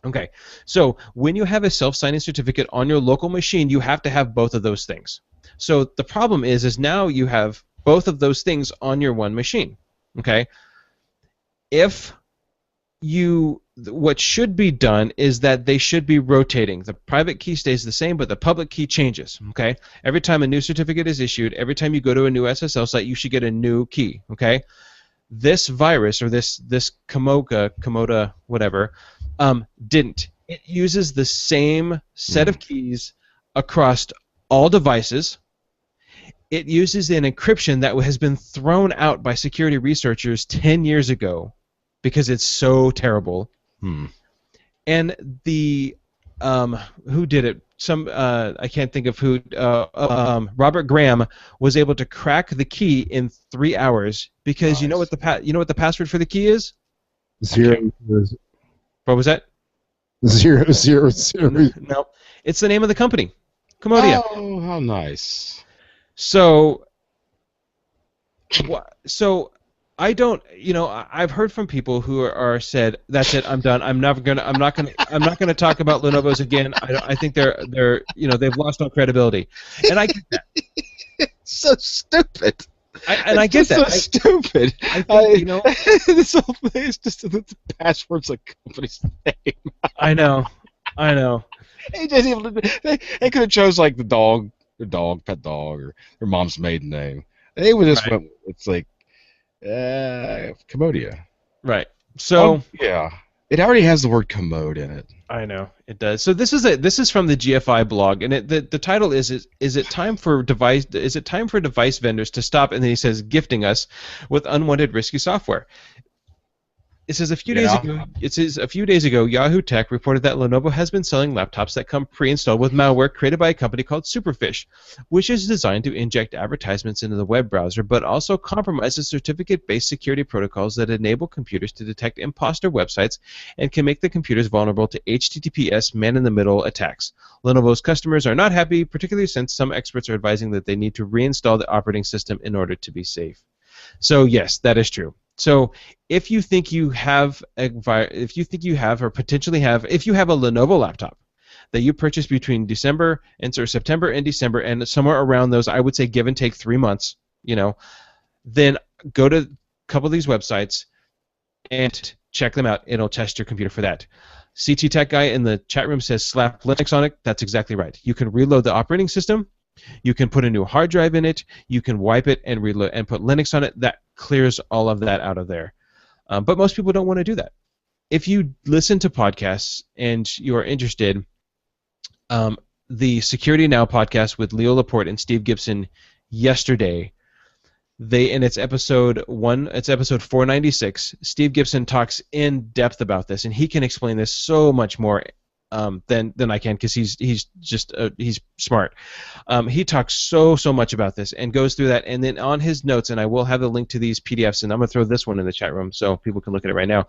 S2: Okay, so when you have a self-signing certificate on your local machine, you have to have both of those things. So the problem is now you have both of those things on your one machine. Okay, what should be done is that they should be rotating. The private key stays the same, but the public key changes. Okay, every time a new certificate is issued, every time you go to a new SSL site, you should get a new key. Okay, this virus or this Komoda, whatever, didn't. It uses the same set of keys across all devices. it uses an encryption that has been thrown out by security researchers 10 years ago because it's so terrible. And the who did it? Some I can't think of who. Robert Graham was able to crack the key in 3 hours because you know what the password for the key is?
S1: Zero,
S2: What was that?
S1: zero, zero, zero.
S2: No, it's the name of the company, Commodia.
S3: Oh, how nice.
S2: So I don't, I've heard from people who are said, that's it, I'm done. I'm not gonna talk about Lenovo's again. I think they're they've lost all credibility, and I get that.
S3: It's so stupid.
S2: I get that.
S3: So stupid.
S2: I think,
S3: this whole thing is just the password's a company's name.
S2: I know.
S3: They could have chose like their dog, pet dog, or their mom's maiden name. They would just went. It's like Commodia.
S2: Right. So
S3: yeah, it already has the word commode in it.
S2: I know it does. So this is from the GFI blog, and the title is it time for device vendors to stop? And then he says gifting us with unwanted risky software. It says a few days ago, Yahoo Tech reported that Lenovo has been selling laptops that come pre-installed with malware created by a company called Superfish, which is designed to inject advertisements into the web browser, but also compromises certificate-based security protocols that enable computers to detect imposter websites and can make the computers vulnerable to HTTPS man-in-the-middle attacks. Lenovo's customers are not happy, particularly since some experts are advising that they need to reinstall the operating system in order to be safe. So yes, that is true. So if you think you have or potentially have, if you have a Lenovo laptop that you purchased between September and December, and somewhere around those, I would say give and take 3 months, then go to a couple of these websites and check them out. It'll test your computer for that. CT Tech guy in the chat room says slap Linux on it. That's exactly right. You can reload the operating system. You can put a new hard drive in it. You can wipe it and reload and put Linux on it. That clears all of that out of there. But most people don't want to do that. If you listen to podcasts and you are interested, the Security Now podcast with Leo Laporte and Steve Gibson yesterday, it's episode 496. Steve Gibson talks in depth about this, and he can explain this so much more than I can, because he's smart. He talks so much about this and goes through that, and then on his notes, and I will have the link to these PDFs, and I'm going to throw this one in the chat room so people can look at it right now.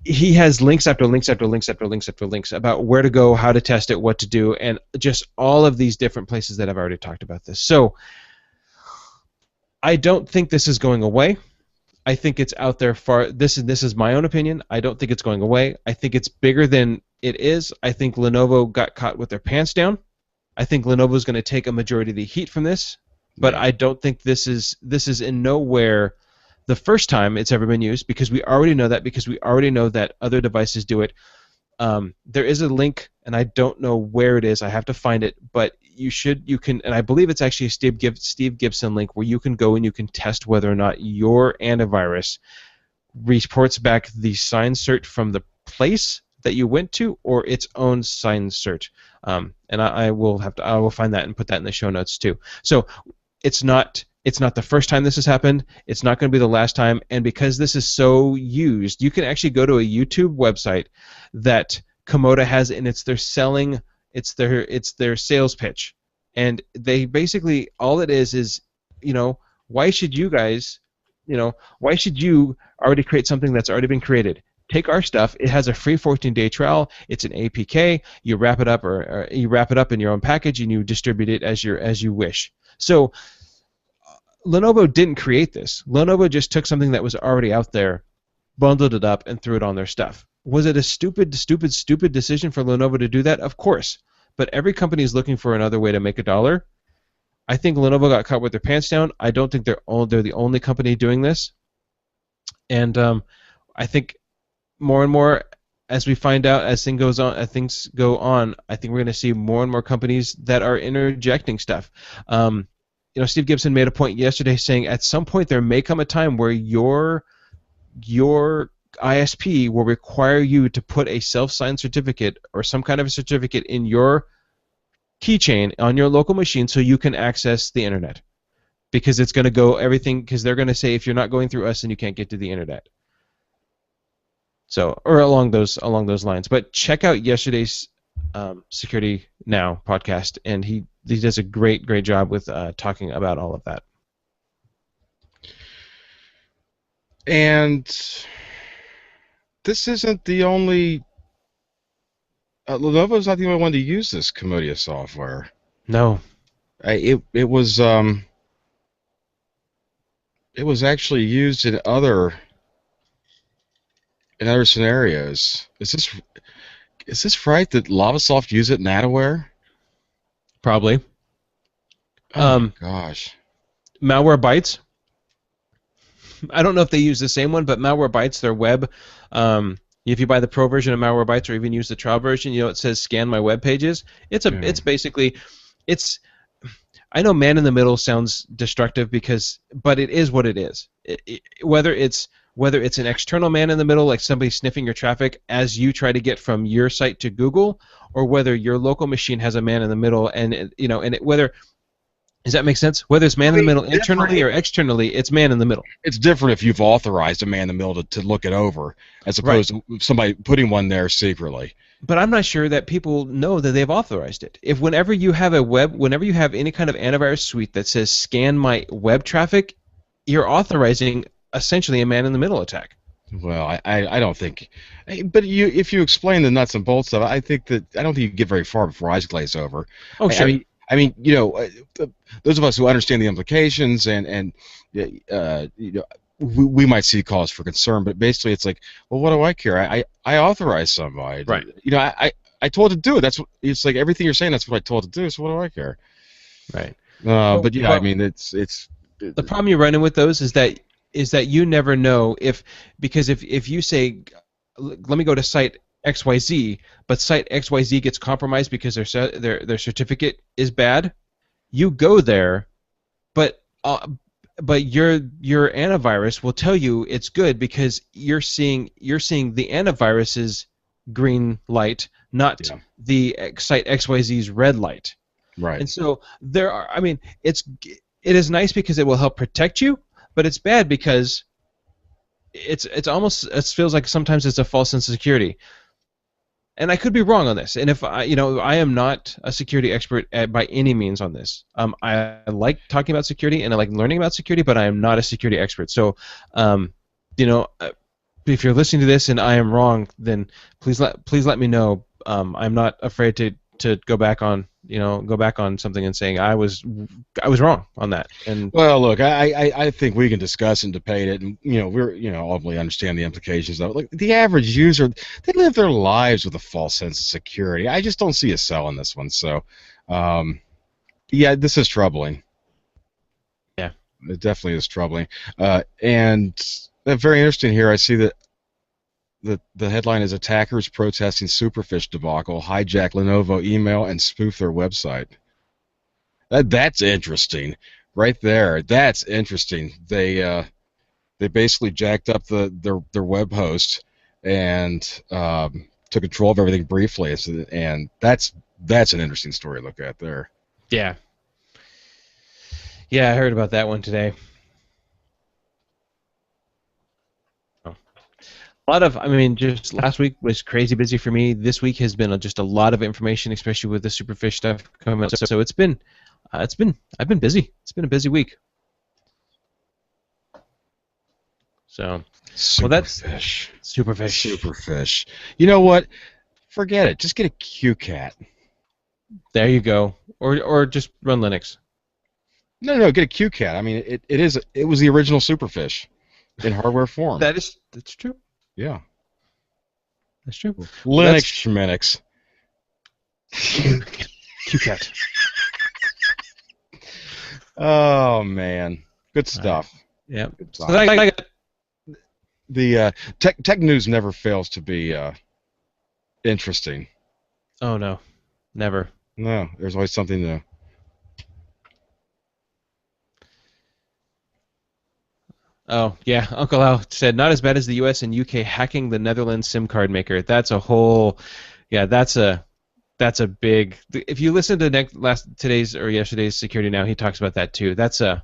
S2: He has links after links after links after links after links about where to go, how to test it, what to do, and just all of these different places that I've already talked about this. So I don't think this is going away. I think it's out there far. This is my own opinion. I don't think it's going away. I think it's bigger than it is. I think Lenovo got caught with their pants down. I think Lenovo's going to take a majority of the heat from this, but I don't think this is in nowhere the first time it's ever been used, because we already know that other devices do it. There is a link, and I don't know where it is. I have to find it, but you can, and I believe it's actually a Steve Gibson link where you can go and you can test whether or not your antivirus reports back the sign cert from the place that you went to or its own sign cert. And I will find that and put that in the show notes too. So it's not the first time this has happened. It's not going to be the last time. And because this is so used, you can actually go to a YouTube website that Comoda has, and it's their sales pitch. And they basically, all it is, why should you guys, why should you already create something that's already been created? Take our stuff. It has a free 14-day trial. It's an APK. You wrap it up, or you wrap it up in your own package, and you distribute it as you wish. So Lenovo didn't create this. Lenovo just took something that was already out there, bundled it up, and threw it on their stuff. Was it a stupid decision for Lenovo to do that? Of course. But every company is looking for another way to make a dollar. I think Lenovo got caught with their pants down. I don't think they're the only company doing this. And I think more and more, as we find out, as things go on, I think we're going to see more and more companies that are interjecting stuff. Steve Gibson made a point yesterday saying at some point there may come a time where your ISP will require you to put a self-signed certificate or some kind of a certificate in your keychain on your local machine so you can access the internet. Because it's going to go everything, because they're going to say if you're not going through us, then you can't get to the internet. So, or along those lines. But check out yesterday's Security Now podcast, and he does a great job with talking about all of that.
S3: And this isn't the only. Lenovo's not the only one to use this Komodia software.
S2: No.
S3: It was actually used in other scenarios. Is this right that Lavasoft used it in Attaware?
S2: Probably.
S3: Oh my gosh.
S2: Malwarebytes. I don't know if they use the same one, but Malwarebytes, their web. If you buy the pro version of Malwarebytes or even use the trial version, it says scan my web pages. It's basically. I know man in the middle sounds destructive but it is what it is. Whether it's an external man in the middle, like somebody sniffing your traffic as you try to get from your site to Google, or whether your local machine has a man in the middle, and whether. Does that make sense? Whether it's man in the middle internally or externally, it's man in the middle.
S3: It's different if you've authorized a man in the middle to look it over, as opposed to somebody putting one there secretly.
S2: But I'm not sure that people know that they've authorized it. Whenever you have any kind of antivirus suite that says scan my web traffic, you're authorizing essentially a man in the middle attack.
S3: Well, I don't think, but if you explain the nuts and bolts of it, I don't think you get very far before eyes glaze over.
S2: Oh, sure.
S3: I mean, those of us who understand the implications and we might see cause for concern, but basically it's like, well, what do I care? I authorize somebody.
S2: Right.
S3: I told to do it. It's like everything you're saying. That's what I told to do. So what do I care?
S2: Right.
S3: But yeah, I mean, it's
S2: the problem you're running with those is that you never know because if you say, let me go to site XYZ, but site XYZ gets compromised because their certificate is bad, you go there, but your antivirus will tell you it's good because you're seeing the antivirus's green light, not the site XYZ's red light.
S3: Right.
S2: And so it is nice because it will help protect you, but it's bad because it feels like sometimes it's a false sense of security. And I could be wrong on this. And if I am not a security expert by any means on this. I like talking about security and I like learning about security, but I am not a security expert. So, if you're listening to this and I am wrong, then please let me know. I'm not afraid to go back on something and saying I was wrong on that. And
S3: well, look, I think we can discuss and debate it, and we're obviously understand the implications of it. Like the average user, they live their lives with a false sense of security. I just don't see a sell in this one. So, yeah, this is troubling.
S2: Yeah,
S3: it definitely is troubling. And very interesting here. I see that. The headline is Attackers Protesting Superfish Debacle Hijack Lenovo Email and Spoof Their Website. That's interesting. Right there. That's interesting. They basically jacked up their web host and took control of everything briefly. And that's an interesting story to look at there.
S2: Yeah. Yeah, I heard about that one today. Just last week was crazy busy for me. This week has been just a lot of information, especially with the Superfish stuff coming up. So I've been busy. It's been a busy week. So,
S3: Superfish.
S2: well, that's Superfish.
S3: Superfish. You know what? Forget it. Just get a QCat.
S2: There you go. Or just run Linux.
S3: No, get a QCat. I mean, it was the original Superfish in hardware form.
S2: That's true.
S3: Yeah.
S2: That's true.
S3: Linux Schminix.
S2: QCat.
S3: Oh man, good stuff.
S2: Yeah.
S3: Good
S2: So
S3: stuff.
S2: I got
S3: The tech news never fails to be interesting.
S2: Oh no, never.
S3: No, there's always something new.
S2: Oh yeah, Uncle Al said not as bad as the U.S. and U.K. hacking the Netherlands SIM card maker. That's a whole, yeah, that's a that's a big. If you listen to today's or yesterday's Security Now, he talks about that too. That's a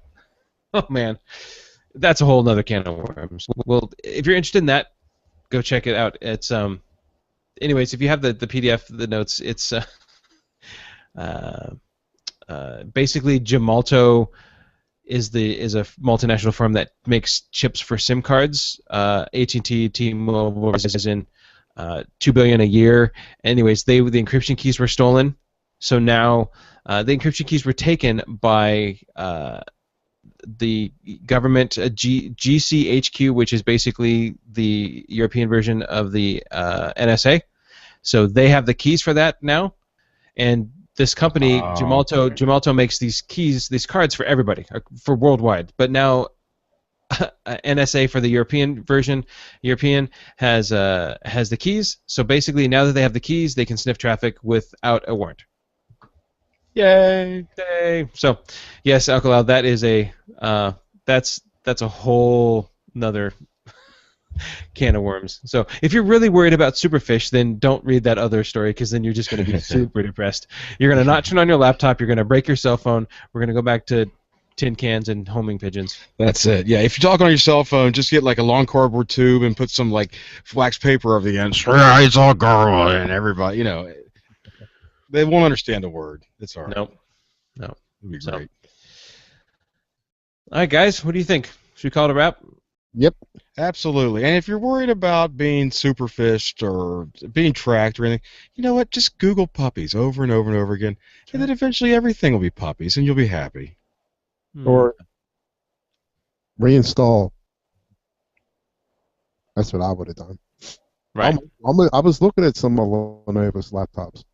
S2: oh man, that's a whole nother can of worms. Well, if you're interested in that, go check it out. It's anyways, if you have the PDF, the notes, it's basically Gemalto is a multinational firm that makes chips for SIM cards. AT&T, T-Mobile is in $2 billion a year. Anyways, the encryption keys were stolen, so now the encryption keys were taken by the government, GCHQ, which is basically the European version of the NSA. So they have the keys for that now, and this company, Gemalto makes these keys, these cards for everybody, for worldwide. But now NSA for the European version, has the keys. So basically, now that they have the keys, they can sniff traffic without a warrant.
S3: Yay!
S2: Yay! So, yes, Alkaloud, that is that's a whole nother can of worms. So if you're really worried about superfish, then don't read that other story, because then you're just going to be super depressed. You're going to not turn on your laptop. You're going to break your cell phone. We're going to go back to tin cans and homing pigeons.
S3: That's it. Yeah, if you talk on your cell phone, just get like a long cardboard tube and put some like wax paper over the end. Yeah, it's all girl, and everybody, they won't understand a word. It's all right.
S2: No.
S3: It'll be great.
S2: All right, guys, what do you think? Should we call it a wrap?
S1: Yep.
S3: Absolutely. And if you're worried about being superfished or being tracked or anything, you know what? Just Google puppies over and over and over again, and then eventually everything will be puppies, and you'll be happy.
S1: Or reinstall. That's what I would have done.
S2: Right.
S1: I was looking at some of Lenovo's laptops.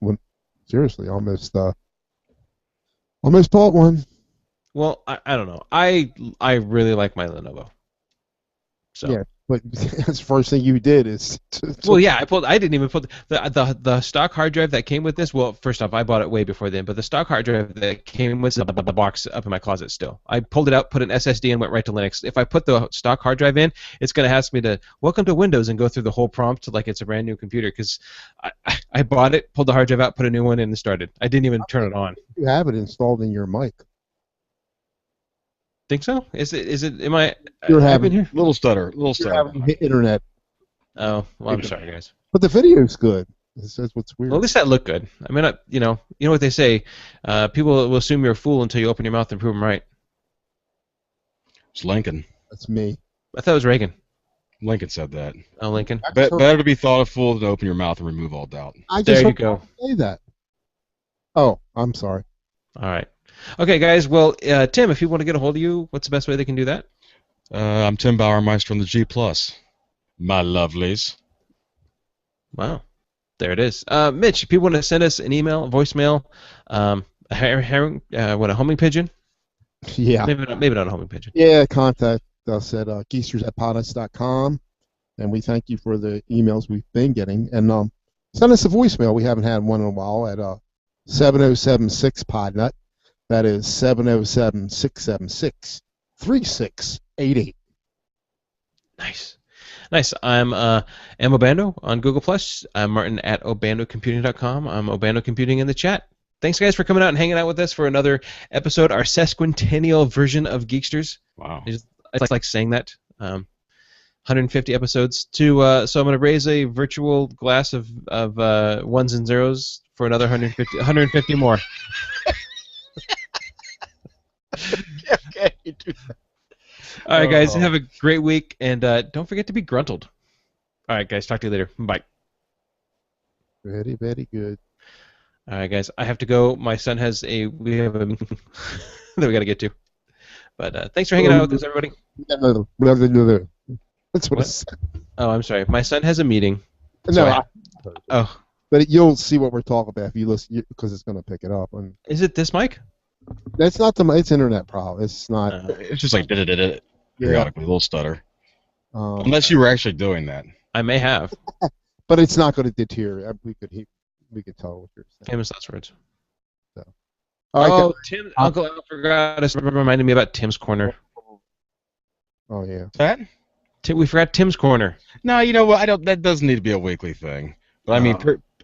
S1: Seriously, almost bought one.
S2: Well, I don't know. I really like my Lenovo. So.
S1: Yeah, but that's the first thing you did is.
S2: Well, yeah, I didn't even put the stock hard drive that came with this. Well, first off, I bought it way before then, but the stock hard drive that came with the box up in my closet still. I pulled it out, put an SSD, and went right to Linux. If I put the stock hard drive in, it's going to ask me to welcome to Windows and go through the whole prompt like it's a brand new computer, because I bought it, pulled the hard drive out, put a new one in, and started. I didn't even turn it on.
S1: You have it installed in your mic.
S2: Think so? Is it? Am I?
S1: You're having
S2: here?
S3: Little stutter.
S1: You're having internet.
S2: Oh, well, I'm sorry, guys.
S1: But the video's good. That's what's weird.
S2: Well, at least that looked good. I mean, you know what they say. People will assume you're a fool until you open your mouth and prove them right.
S3: It's Lincoln.
S1: That's me.
S2: I thought it was Reagan.
S3: Lincoln said that.
S2: Oh, Lincoln.
S3: Better to be thought a fool than open your mouth and remove all doubt.
S2: There you go.
S1: Say that. Oh, I'm sorry.
S2: All right. Okay, guys. Well, Tim, if you want to get a hold of you, what's the best way they can do that?
S3: I'm Tim Bauermeister from the G+. My lovelies.
S2: Wow. There it is. Mitch, if people want to send us an email, a voicemail, a homing pigeon?
S1: Yeah.
S2: Maybe not a homing pigeon.
S1: Yeah, contact us at geeksters@poduts.com, and we thank you for the emails we've been getting. And send us a voicemail. We haven't had one in a while at 7076-PODNUT. That is 707-676-3688.
S2: Nice. I'm Obando on Google+. I'm Martin at obandocomputing.com. I'm Obando Computing in the chat. Thanks, guys, for coming out and hanging out with us for another episode, our sesquicentennial version of Geeksters.
S3: Wow.
S2: I like saying that. 150 episodes. So I'm going to raise a virtual glass of ones and zeros for another 150 more.
S3: Okay, you do that.
S2: All right, guys, have a great week, and don't forget to be gruntled. All right, guys, talk to you later. Bye.
S1: Very, very good.
S2: All right, guys, I have to go. My son we have a meeting that we got to get to. But thanks for hanging out with us, everybody.
S1: That's what I said.
S2: Oh, I'm sorry. My son has a meeting.
S1: No,
S2: Oh.
S1: But you'll see what we're talking about if you listen, because it's going to pick it up. And
S2: Is it this mic?
S1: that's not it's internet problem. It's not.
S3: It's just like periodically, a little stutter. Unless you were actually doing that.
S2: I may have.
S1: But it's not going to deteriorate. We could tell what you're saying.
S2: Famous last words.
S1: So. All right,
S2: Tim, Uncle Al forgot us. Reminded me about Tim's Corner.
S1: Oh yeah.
S3: That?
S2: We forgot Tim's Corner.
S3: No, you know what? That doesn't need to be a weekly thing. But I mean,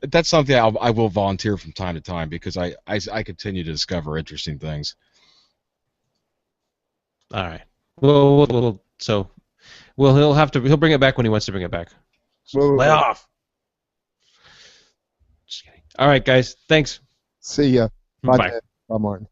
S3: that's something I will volunteer from time to time because I continue to discover interesting things.
S2: All right. Well, he'll bring it back when he wants to bring it back. Lay off. Just kidding. All right, guys. Thanks.
S1: See ya. Bye,
S2: Bye.
S1: Ted. Bye, Martin.